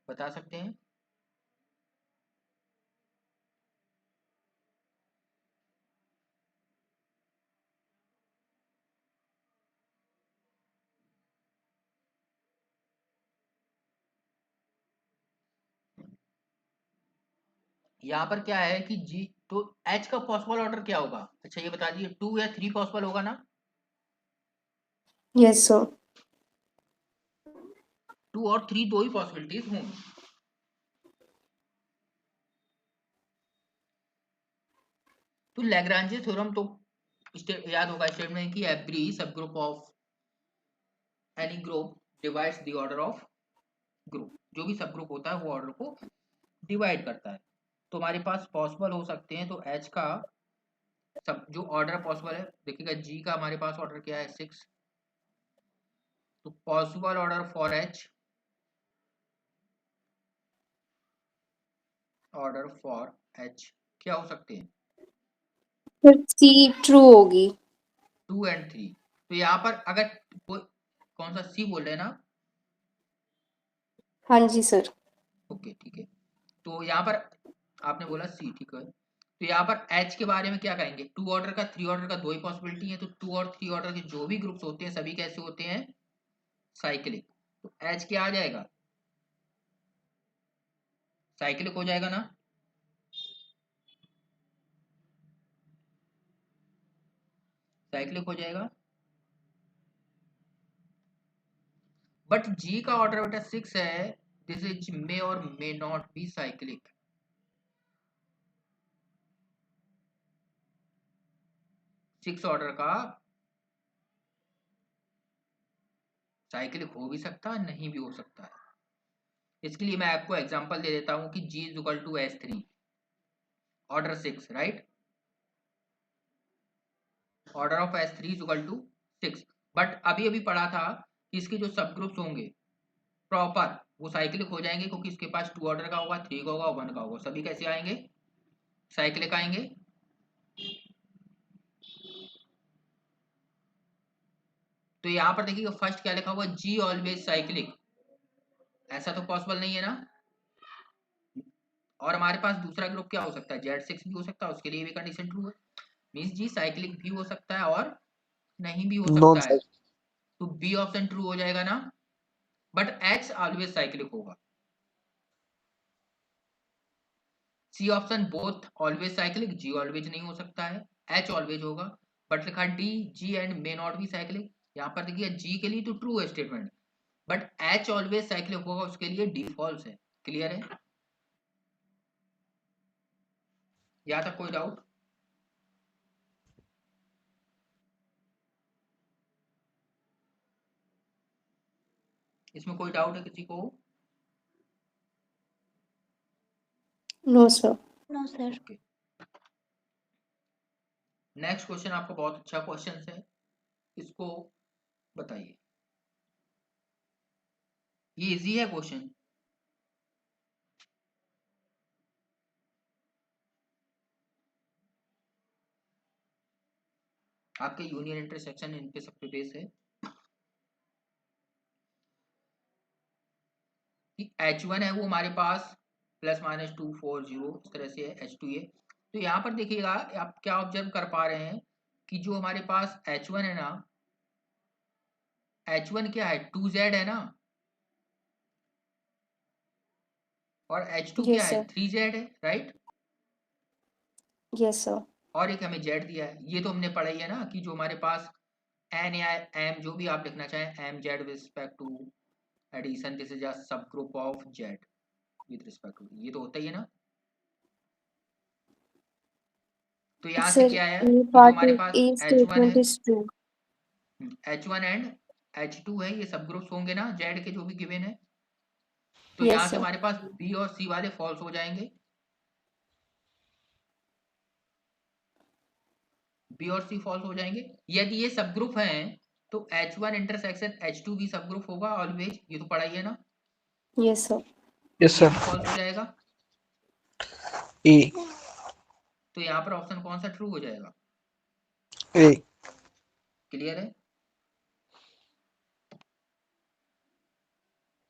A: बता सकते हैं। यहाँ पर क्या है कि जी, तो एच का पॉसिबल ऑर्डर क्या होगा, अच्छा ये बता दीजिए, 2 या 3 पॉसिबल होगा ना।
C: Yes sir.
A: 2 और 3 दो ही पॉसिबिलिटीज होंगी। तो लैग्रांजे थ्योरम तो याद होगा स्टेटमेंट की, एवरी सब group of any group divides the order of group, जो भी सब ग्रुप होता है वो ऑर्डर को डिवाइड करता है। तो हमारे पास पॉसिबल हो सकते हैं, तो एच का सब जो ऑर्डर पॉसिबल है, देखिएगा जी का हमारे पास ऑर्डर क्या है 6, तो possible order for H, order for H क्या हो सकते हैं,
C: फिर सी ट्रू होगी।
A: 2 एंड 3। तो यहाँ पर अगर कौन सा सी बोल रहे हैं ना,
C: हाँ जी सर।
A: ओके ठीक है, तो यहाँ पर आपने बोला सी, ठीक है, तो यहाँ पर एच के बारे में क्या कहेंगे, 2 ऑर्डर का 3 ऑर्डर का दो ही पॉसिबिलिटी है, तो 2 और 3 ऑर्डर के जो भी ग्रुप्स होते हैं सभी कैसे होते हैं, साइक्लिक। तो एच क्या आ जाएगा, साइक्लिक हो जाएगा ना, साइक्लिक हो जाएगा। बट जी का ऑर्डर बेटा 6 है, दिस इज मे और मे not be cyclic. Six order का साइक्लिक हो भी सकता है, नहीं भी हो सकता है। इसके लिए मैं आपको एग्जांपल दे देता हूं कि G is equal to S3, order 6, right, order of S3 is equal to 6। But अभी अभी पढ़ा था कि इसके जो सब ग्रुप्स होंगे प्रॉपर वो साइक्लिक हो जाएंगे, क्योंकि इसके पास 2 ऑर्डर का होगा, 3 का होगा, 1 का होगा, सभी कैसे आएंगे, साइक्लिक आएंगे। तो यहाँ पर देखिएगा फर्स्ट क्या लिखा हुआ, G ऑलवेज साइक्लिक, ऐसा तो पॉसिबल नहीं है ना। और हमारे पास दूसरा ग्रुप क्या हो सकता है, Z6 भी हो सकता है, उसके लिए भी कंडीशन ट्रू है, मींस जी साइक्लिक भी हो सकता है और नहीं भी हो
B: नॉन
A: सकता है,
B: साइक्लिक।
A: तो बी ऑप्शन ट्रू हो जाएगा ना। बट एच ऑलवेज साइक्लिक होगा, C option both always cyclic, G always नहीं हो सकता है, एच ऑलवेज होगा। बट लिखा D, G and may not be cyclic, यहाँ पर देखिए जी के लिए तो ट्रू है statement, but H always cyclic होगा उसके लिए डी फॉल्स है। क्लियर है, यहाँ तक कोई डाउट, इसमें कोई डाउट है किसी को,
C: no sir.
D: No sir.
A: Next question आपका बहुत अच्छा क्वेश्चन है, इसको बताइए। ये इजी है क्वेश्चन। आपके यूनियन इंटरसेक्शन इन पे सब पे बेस है कि H1 है वो हमारे पास ±240 इस तरह से है, H2 है। तो यहाँ पर देखिएगा आप क्या ऑब्जर्व कर पा रहे हैं कि जो हमारे पास H1 है ना, H1 क्या है 2Z है ना, और H2 क्या
C: यस
A: है
C: सर
A: 3Z है, राइट।
C: यस सर
A: और एक हमें Z दिया है, ये तो हमने पढ़ा ही है ना कि जो हमारे पास N या M जो भी आप लिखना चाहें M Z with respect to addition, this is a सब group of Z with respect to, ये तो होता ही है ना। तो यहाँ से
C: सर
A: क्या है
C: ये
A: कि जो
C: पार्ट
A: हमारे पास
C: ए
A: H1 है,
C: statement is true.
A: H1 and H2 है, ये सब ग्रुप्स होंगे ना Z के जो भी गिवन है। तो यहाँ
C: यस
A: से
C: सर
A: हमारे पास B और C वाले फॉल्स हो जाएंगे, B और C फॉल्स हो जाएंगे। यदि ये सब ग्रुप हैं तो H1 इंटरसेक्शन H2 भी सब ग्रुप होगा ऑलवेज, ये तो पढ़ा ही है ना।
C: यस सर
B: यस
A: ये
B: सर।
A: भी फॉल्स हो जाएगा।
B: ए
A: तो यहाँ पर ऑप्शन कौन सा ट्रू हो जाएगा?
B: ए
A: क्लियर है?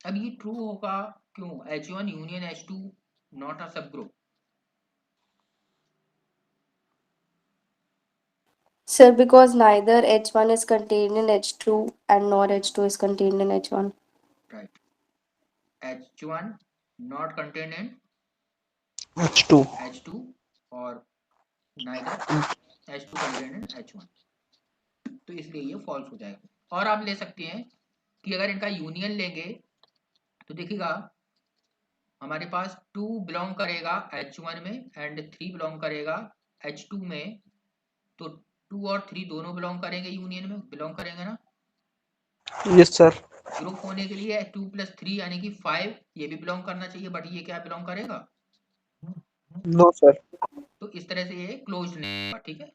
A: अब ये ट्रू होगा क्यों? H1 union H2 not a सब group.
C: Sir, because neither H1 is contained in H2 and nor H2 is contained in H1.
A: Right, H1 not contain in
B: H2
A: H2 और neither H2 contained in H1, तो इसलिए ये false हो जाएगा। और आप ले सकते हैं कि अगर इनका यूनियन लेंगे तो देखिएगा हमारे पास 2 बिलोंग करेगा H1 में एंड 3 बिलोंग करेगा H2 में। तो 2 और 3 दोनों बिलोंग करेंगे, यूनियन में बिलोंग करेंगे ना।
B: Yes sir.
A: ग्रुप होने के लिए 2 + 3 यानी कि 5 ये भी बिलोंग करना चाहिए, बट ये क्या बिलोंग करेगा?
B: No sir.
A: तो इस तरह से ये क्लोज नहीं होगा, ठीक है।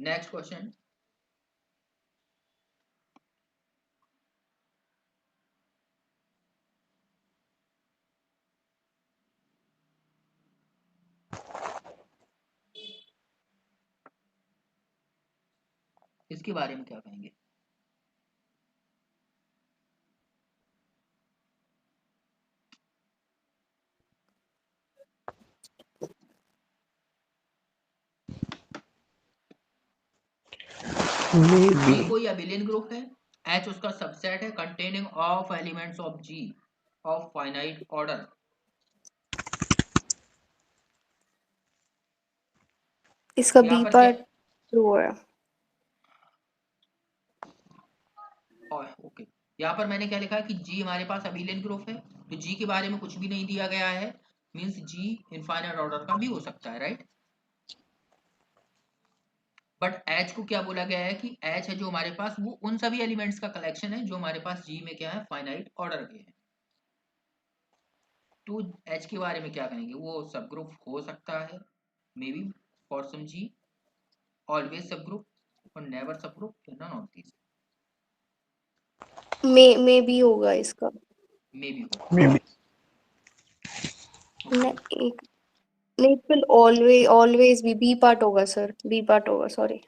A: नेक्स्ट क्वेश्चन, इसके बारे में क्या कहेंगे?
B: मे
A: G कोई अबिलियन ग्रुप है, H उसका सबसेट है containing of elements of G of finite order.
C: इसका
A: यहाँ
C: बी
A: पर क्या,
C: पार्ट ट्रू है।
A: ओके, यहाँ पर मैंने क्या लिखा है कि G हमारे पास अबिलियन ग्रुप है, तो G के बारे में कुछ भी नहीं दिया गया है, मींस G इनफाइनाइट ऑर्डर का भी हो सकता है, राइट। बट H को क्या बोला गया है कि H है जो हमारे पास वो उन सभी एलिमेंट्स का कलेक्शन है जो हमारे पास G में क्या है फाइनाइट ऑर्डर के हैं। तो H के बारे में क्या कहेंगे? वो सब ग्रुप हो सकता है, may be for some G, always subgroup और never subgroup, none of this.
C: May भी होगा इसका।
A: मे बी होगा,
B: बी
A: ओके।
C: एक नहीं, it will always be part होगा सर, बी पार्ट होगा, सॉरी।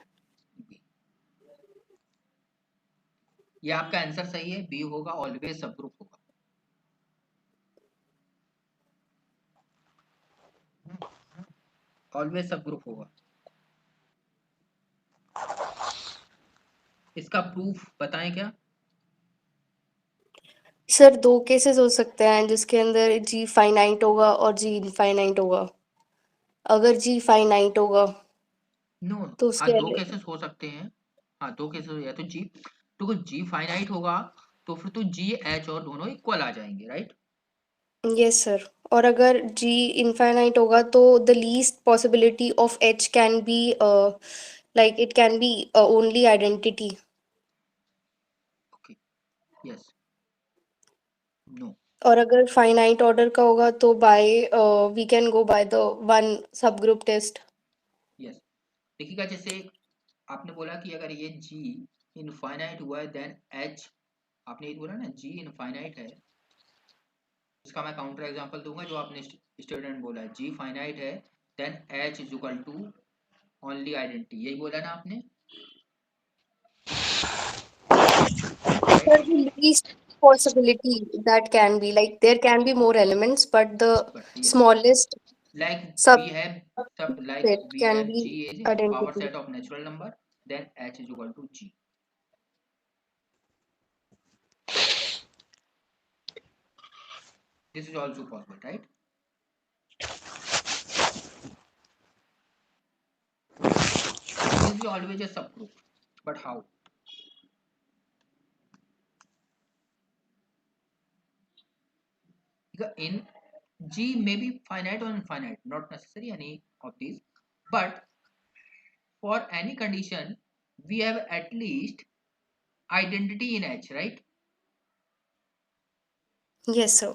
A: ये आपका आंसर सही है, बी होगा, ऑलवेज सब ग्रुप होगा। ऑलवेज सब ग्रुप होगा। इसका प्रूफ बताएं क्या?
C: सर दो केसेस हो सकते हैं जिसके अंदर जी फाइनाइट होगा और जी इनफाइनाइट होगा। अगर जी फाइनाइट होगा
A: नो,
C: तो
A: हाँ
C: उसके
A: दो केसेस हो सकते हैं। हाँ दो केसेस, या तो जी, तो जी फाइनाइट होगा तो फिर तो जी एच और दोनों इक्वल आ जाएंगे, राइट।
C: Yes sir. और अगर जी इनफाइनाइट होगा तो the least possibility of H can be like it can be only identity.
A: Okay, yes, no,
C: और अगर फाइनाइट ऑर्डर का होगा तो by we can go by the one subgroup test.
A: Yes, देखिएगा जैसे आपने बोला कि अगर ये जी इनफाइनाइट हुआ है देन एच, आपने ये बोला ना जी इनफाइनाइट है, इसका मैं काउंटर एग्जांपल दूंगा जो आपने स्टूडेंट बोला है जी फाइनाइट है then H is equal to only identity, यही बोला ना आपने,
C: For the least possibility that can be, like there can be more elements, but the
A: but yes,
C: smallest
A: like we
C: subset
A: have
C: can be
A: g is power
C: identity.
A: set of natural number then h is equal to g. This is also possible, right? This is always a subgroup, but how? In G may be finite or infinite, not necessary any of these, but for any condition we have at least identity in H, right?
C: Yes, sir.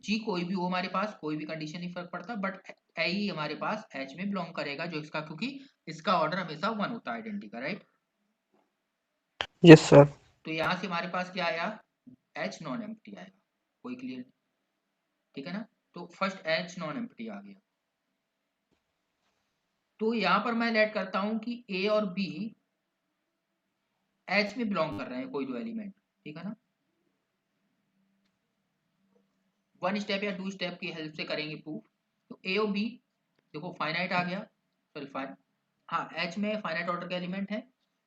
A: G कोई भी हो हमारे पास, कोई भी condition नहीं फर्क पड़ता, बट A ही हमारे पास H में बिलोंग करेगा, जो इसका, क्योंकि इसका ऑर्डर हमेशा 1 होता है आइडेंटिटी का, राइट?
B: Yes sir.
A: तो यहां से हमारे पास क्या आया, H नॉन एम्प्टी आएगा, कोई क्लियर, ठीक है ना? तो फर्स्ट H नॉन एम्प्टी आ गया, तो यहां पर मैं लेट करता हूं कि A और B H में बिलोंग कर रहे हैं, कोई दो एलिमेंट, ठीक है ना? वन स्टेप या टू स्टेप की हेल्प से करेंगे प्रूफ। तो ए और बी देखो फाइनाइट आ गया, सॉरी हाँ एच में फाइनाइट ऑर्डर के एलिमेंट है,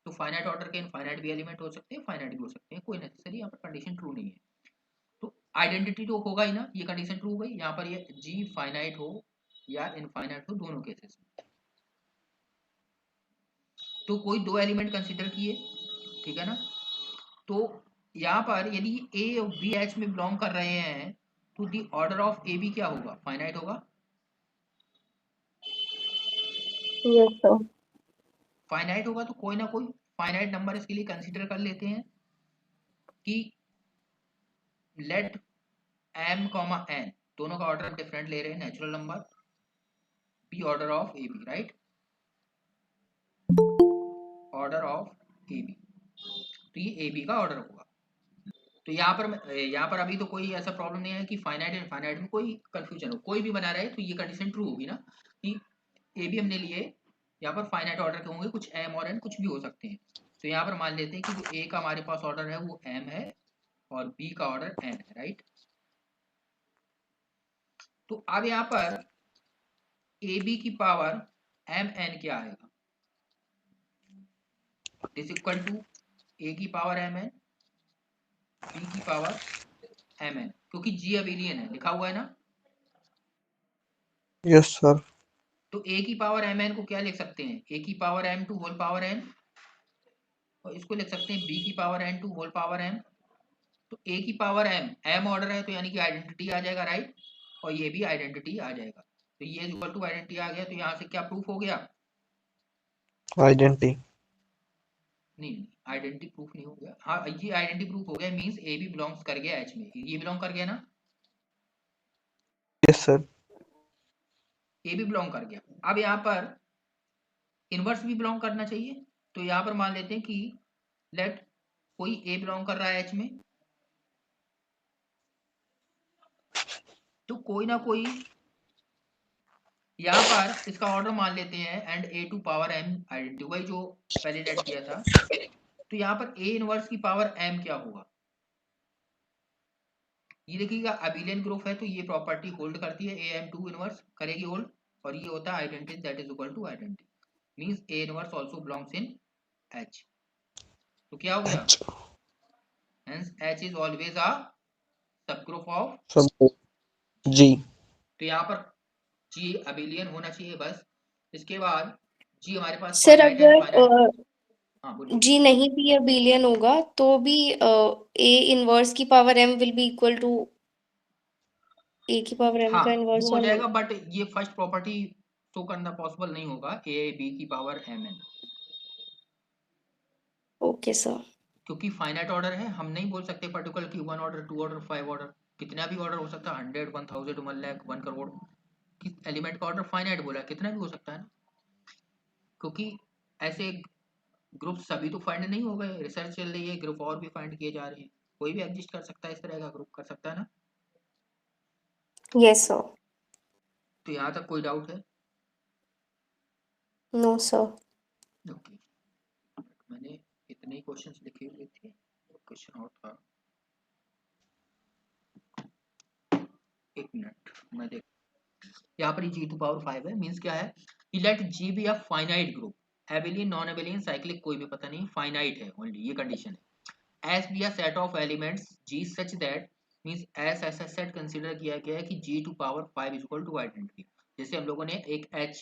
A: तो फाइनाइट ऑर्डर के इनफाइनाइट भी एलिमेंट हो सकते हैं, फाइनाइट भी हो सकते हैं, कोई नेसेसरी यहाँ पर कंडीशन ट्रू नहीं है। तो आइडेंटिटी तो होगा ही ना, ये कंडीशन ट्रू हो गई, यहाँ पर ये जी फाइनाइट हो या इनफाइनाइट हो, दोनों केसेस में। तो कोई दो एलिमेंट कंसिडर किए, ठीक है ना? तो यहाँ पर यदि ए और बी एच में बिलोंग कर रहे हैं तो the order of a b क्या होगा, फाइनाइट होगा।
C: Yes, sir.
A: फाइनाइट होगा तो कोई ना कोई फाइनाइट नंबर इसके लिए कंसीडर कर लेते हैं कि लेट m कॉमा n, दोनों का ऑर्डर डिफरेंट ले रहे हैं, natural number, be order of a b, right? Order of a b, तो ये ए बी का ऑर्डर होगा। तो यहाँ पर अभी तो कोई ऐसा प्रॉब्लम नहीं है कि फाइनाइट एंड फाइनाइट में कोई कंफ्यूजन हो, कोई भी बना रहे तो ये कंडीशन ट्रू होगी ना कि ए बी हमने लिए, यहाँ पर फाइनाइट ऑर्डर के होंगे, कुछ एम और एन कुछ भी हो सकते हैं। तो यहाँ पर मान लेते हैं कि जो ए का हमारे पास ऑर्डर है वो एम है और बी का ऑर्डर एन है, राइट? तो अब यहाँ पर ए बी की पावर एम एन क्या आएगा, दिस इक्वल टू ए की पावर एम एन, बी की पावर एम एन, क्योंकि जी अबेलियन है, लिखा हुआ है ना।
B: Yes sir.
A: तो ए की पावर एम एन को क्या लिख सकते हैं, ए की power m to whole power n, और इसको लिख सकते हैं बी की power n to whole power m. तो ए की पावर एम, एम ऑर्डर है तो यानी कि आइडेंटिटी आ जाएगा, राइट? और ये भी आइडेंटिटी आ जाएगा, तो ये इक्वल टू आइडेंटिटी आ गया, तो यहाँ से क्या प्रूफ हो गया,
B: आइडेंटिटी।
A: नहीं आइडेंटिटी प्रूफ नहीं हो गया, हाँ ये आइडेंटिटी प्रूफ हो गया, मींस ए भी बिलोंग्स कर गया एच में, ये बिलोंग कर गया ना,
B: यस सर।
A: ए भी बिलोंग कर गया। अब यहाँ पर इनवर्स भी बिलोंग करना चाहिए, तो यहाँ पर मान लेते हैं कि लेट कोई ए बिलोंग कर रहा है एच में, तो कोई ना कोई यहाँ पर इसका ऑर्डर मान लेते हैं and a to power m identity, वही जो पहले लेट किया था। तो यहाँ पर ए इनवर्स की पावर एम क्या होगा, ये देखिएगा अबिलियन ग्रुप है तो ये प्रॉपर्टी होल्ड करती है, ए एम टू इनवर्स करेगी होल्ड, और ये होता है identity that is equal to identity, means a inverse also belongs in H. तो क्या हो गया, hence H is always a subgroup of,
B: सब जी।
A: तो यहाँ पर जी अबिलियन होना चाहिए बस। इसके बाद जी हमारे पास
C: सर
A: फाइनाइट एंड फाइनाइट,
C: अगर
A: हाँ बोलिए।
C: जी नहीं भी अबिलियन होगा तो भी ए इनवर्स की power M will be equal to A की पावर एम
A: हाँ
C: का
A: वो
C: इनवर्स
A: हो
C: और नहीं।
A: जाएगा, बट ये फर्स्ट प्रॉपर्टी शो करना पॉसिबल नहीं होगा, ए बी की power m n,
C: okay sir.
A: क्योंकि फाइनाइट ऑर्डर है, हम नहीं बोल सकते पर्टिकुलर कि 1 ऑर्डर 2 ऑर्डर 5 ऑर्डर, कितना भी ऑर्डर हो सकता है, 100, 1000, 1 लाख, 1 करोड़। किस एलिमेंट का ऑर्डर फाइनाइट बोला है, कितना भी हो सकता है ना, क्योंकि ऐसे ग्रुप सभी तो फाइंड नहीं हो गए, रिसर्च चल रही है, ग्रुप और भी फाइंड किए जा रहे हैं, कोई भी एग्जिस्ट कर सकता है, इस तरह का ग्रुप कर सकता है ना।
C: Yes, sir.
A: तो यहाँ तक कोई डाउट है?
C: No, sir.
A: ओके, मैंने इतने ही क्वेश्चंस लिखे हुए थे, क्वेश्चन और था, एक मिनट मैं देख, यहाँ पर g⁵ है, मींस क्या है कि let g be a finite group, abelian, non abelian, cyclic कोई भी पता नहीं, फाइनाइट है ओनली, ये कंडीशन है। S be a set of elements G such that means S ऐसा सेट कंसीडर किया गया है कि g⁵ इक्वल टू आइडेंटिटी, जैसे हम लोगों ने एक h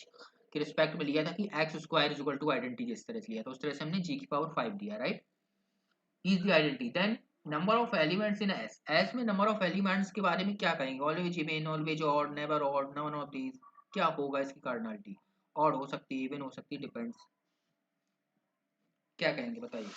A: के रिस्पेक्ट में लिया था कि x² इक्वल टू आइडेंटिटी, जिस तरह से लिया था उस तरह से हमने g⁵ दिया, right, is the identity. Then number of elements in S में नंबर ऑफ एलिमेंट्स के बारे में क्या कहेंगे, always even, always odd, never odd, none of these, क्या होगा इसकी कार्डिनलिटी, ऑड हो सकती है, इवन हो सकती है, डिपेंड्स, क्या कहेंगे बताइए।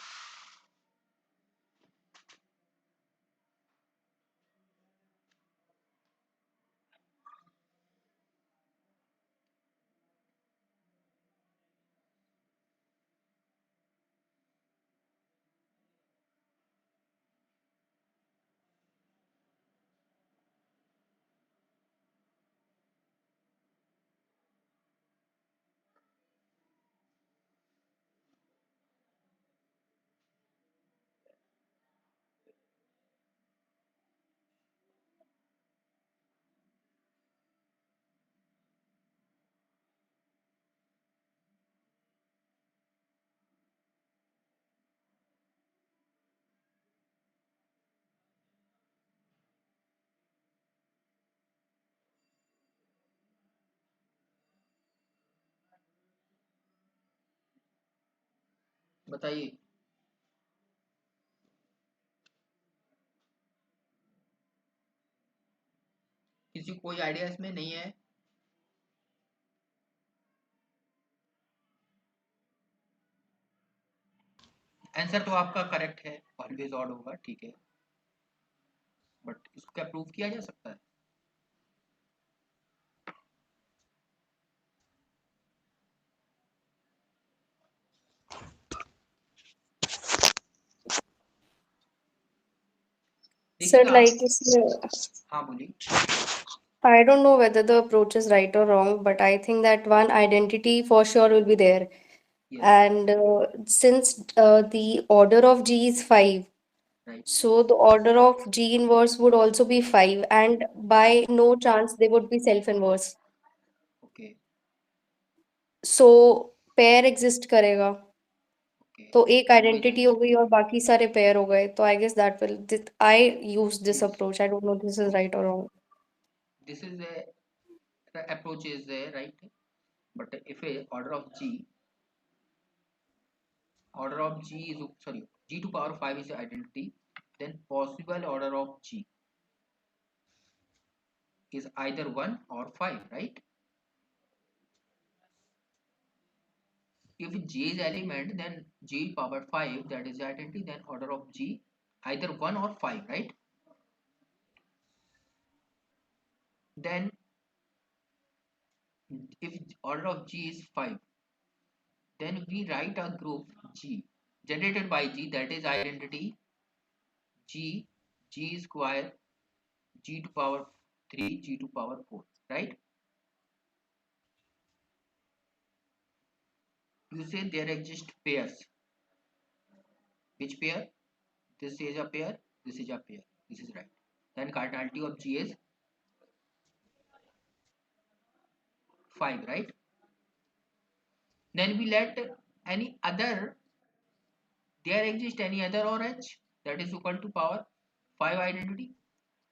A: बताइए, किसी को कोई आइडिया इसमें नहीं है? आंसर तो आपका करेक्ट है, ऑलवेज ऑड होगा, ठीक है, बट इसको क्या प्रूव किया जा सकता है?
C: Sir,
A: देखिए
C: like
A: आप, हाँ बोलिए।
C: I don't know whether the approach is right or wrong, but I think that one identity for sure will be there.
A: Yes,
C: And since the order of G is 5,
A: right,
C: so the order of G inverse would also be 5, and by no chance they would be self-inverse.
A: Okay,
C: So pair exist करेगा,
A: okay,
C: तो एक
A: then we
C: identity
A: right,
C: हो गई और बाकी सारे pair हो गए, तो I guess that will, I use this
A: yes,
C: approach, I don't know this is right और wrong.
A: This is the approach is right, but if a order of G is, sorry, g⁵ is the identity, then possible order of G is either 1 or 5, right? If G is element, then g⁵ that is the identity, then order of G either 1 or 5, right? Then if order of G is 5, then we write a group G generated by G, that is identity G, G square, g⁵, g⁵, right? You say there exist pairs. Which pair? This is a pair, this is a pair, this is right. Then cardinality of G is 5, right? Then we let any other, there exist any other or H that is equal to power 5 identity.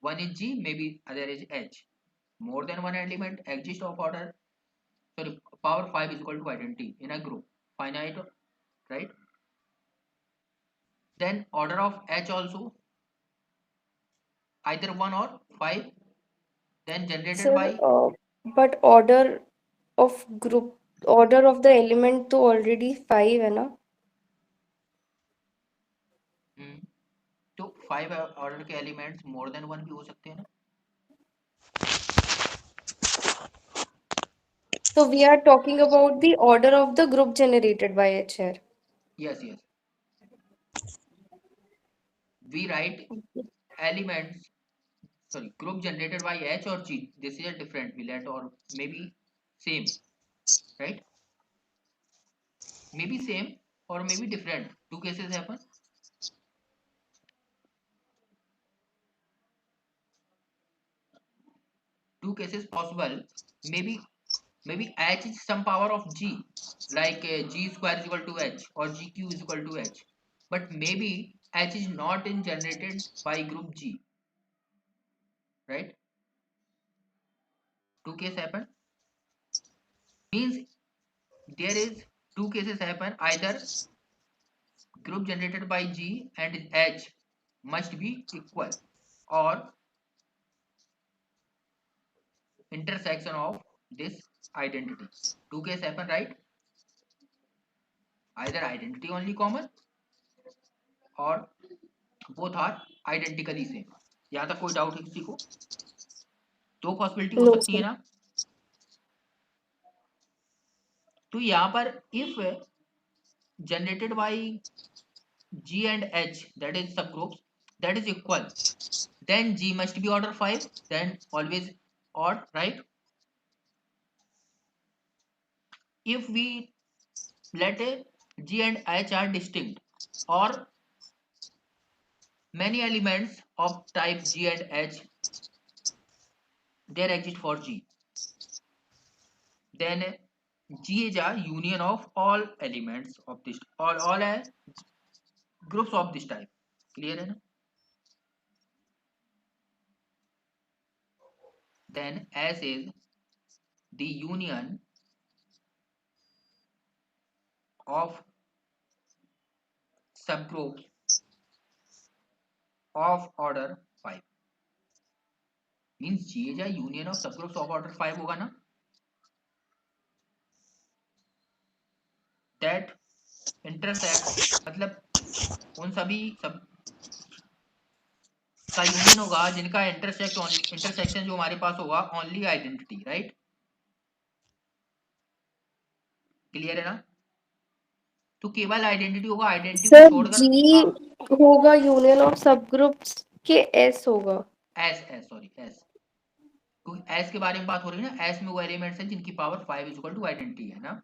A: One is G, maybe other is H. More than one element exist of order, sorry, power 5 is equal to identity in a group, finite, right? Then order of H also either 1 or 5, then generated
C: Sir,
A: by,
C: but of group order of the element तो already 5 है ना?
A: तो 5 order के elements more than 1 भी हो सकते हैं ना।
C: So we are talking about the order of the group generated by H here.
A: Yes, we write elements, sorry, group generated by H or G. This is a different, we let, or maybe same, right? Maybe same or maybe different. Two cases happen. Two cases possible. Maybe H is some power of G, like G square is equal to H or GQ is equal to H. But maybe H is not in generated by group G, right? Two cases happen. Means there is two cases happen. Either group generated by G and H must be equal, or intersection of this identity. Two cases happen, right? Either identity only common or both are identically same. यहाँ तक कोई doubt है किसी को? दो possibility हो
C: No,
A: सकती है
C: sir.
A: ना। तो यहाँ पर if generated by G and H, that is subgroups, that is equal, then G must be order 5, then always odd, right? If we let G and H are distinct, or many elements of type G and H there exist for G, then G is a union of all elements of this, all groups of this type. Clear है ना? Then S is the union of subgroups of order 5. Means G is a union of subgroups of order 5 होगा ना? That intersect मतलब उन सभी सब का union होगा जिनका इंटरसेक्शन जो हमारे पास होगा ओनली आइडेंटिटी, राइट? क्लियर है ना? तो केवल आइडेंटिटी होगा, आइडेंटिटी को
C: Sir,
A: छोड़कर
C: G होगा यूनियन ऑफ सबग्रुप्स के S होगा।
A: एस सॉरी एस, क्योंकि एस के बारे में बात हो रही है ना। एस में वो एलिमेंट्स हैं जिनकी power 5 is equal to identity है ना।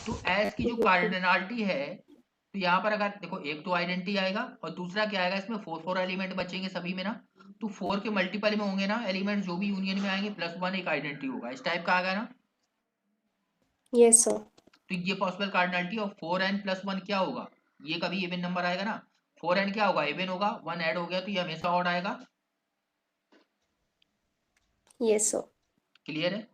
A: तो एस की जो कार्डिनलिटी है, तो यहाँ पर अगर देखो एक तो आइडेंटिटी आएगा और दूसरा क्या आएगा, इसमें 4 एलिमेंट बचेंगे सभी में ना। तो 4 के मल्टीपल में होंगे ना एलिमेंट जो भी यूनियन में आएंगे, +1 एक आइडेंटिटी होगा, इस टाइप का आ गया ना।
C: Yes sir.
A: तो ये पॉसिबल कार्डिनलिटी ऑफ 4n + 1 क्या होगा, ये कभी इवन नंबर आएगा ना। 4n क्या होगा, इवन होगा, 1 ऐड हो गया तो ये हमेशा ऑड आएगा।
C: Yes sir.
A: क्लियर है?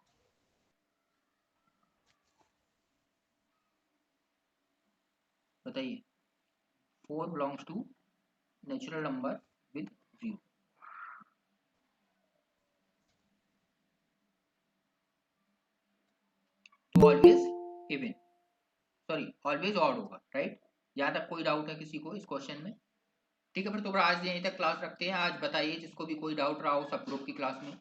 A: बताइए। 4 belongs to natural number with 0। तो always even, sorry always odd होगा, राइट? यहाँ तक कोई डाउट है किसी को इस क्वेश्चन में? ठीक है, फिर तो आज यहीं तक क्लास रखते हैं। आज बताइए जिसको भी कोई डाउट रहा हो सब ग्रुप की क्लास में।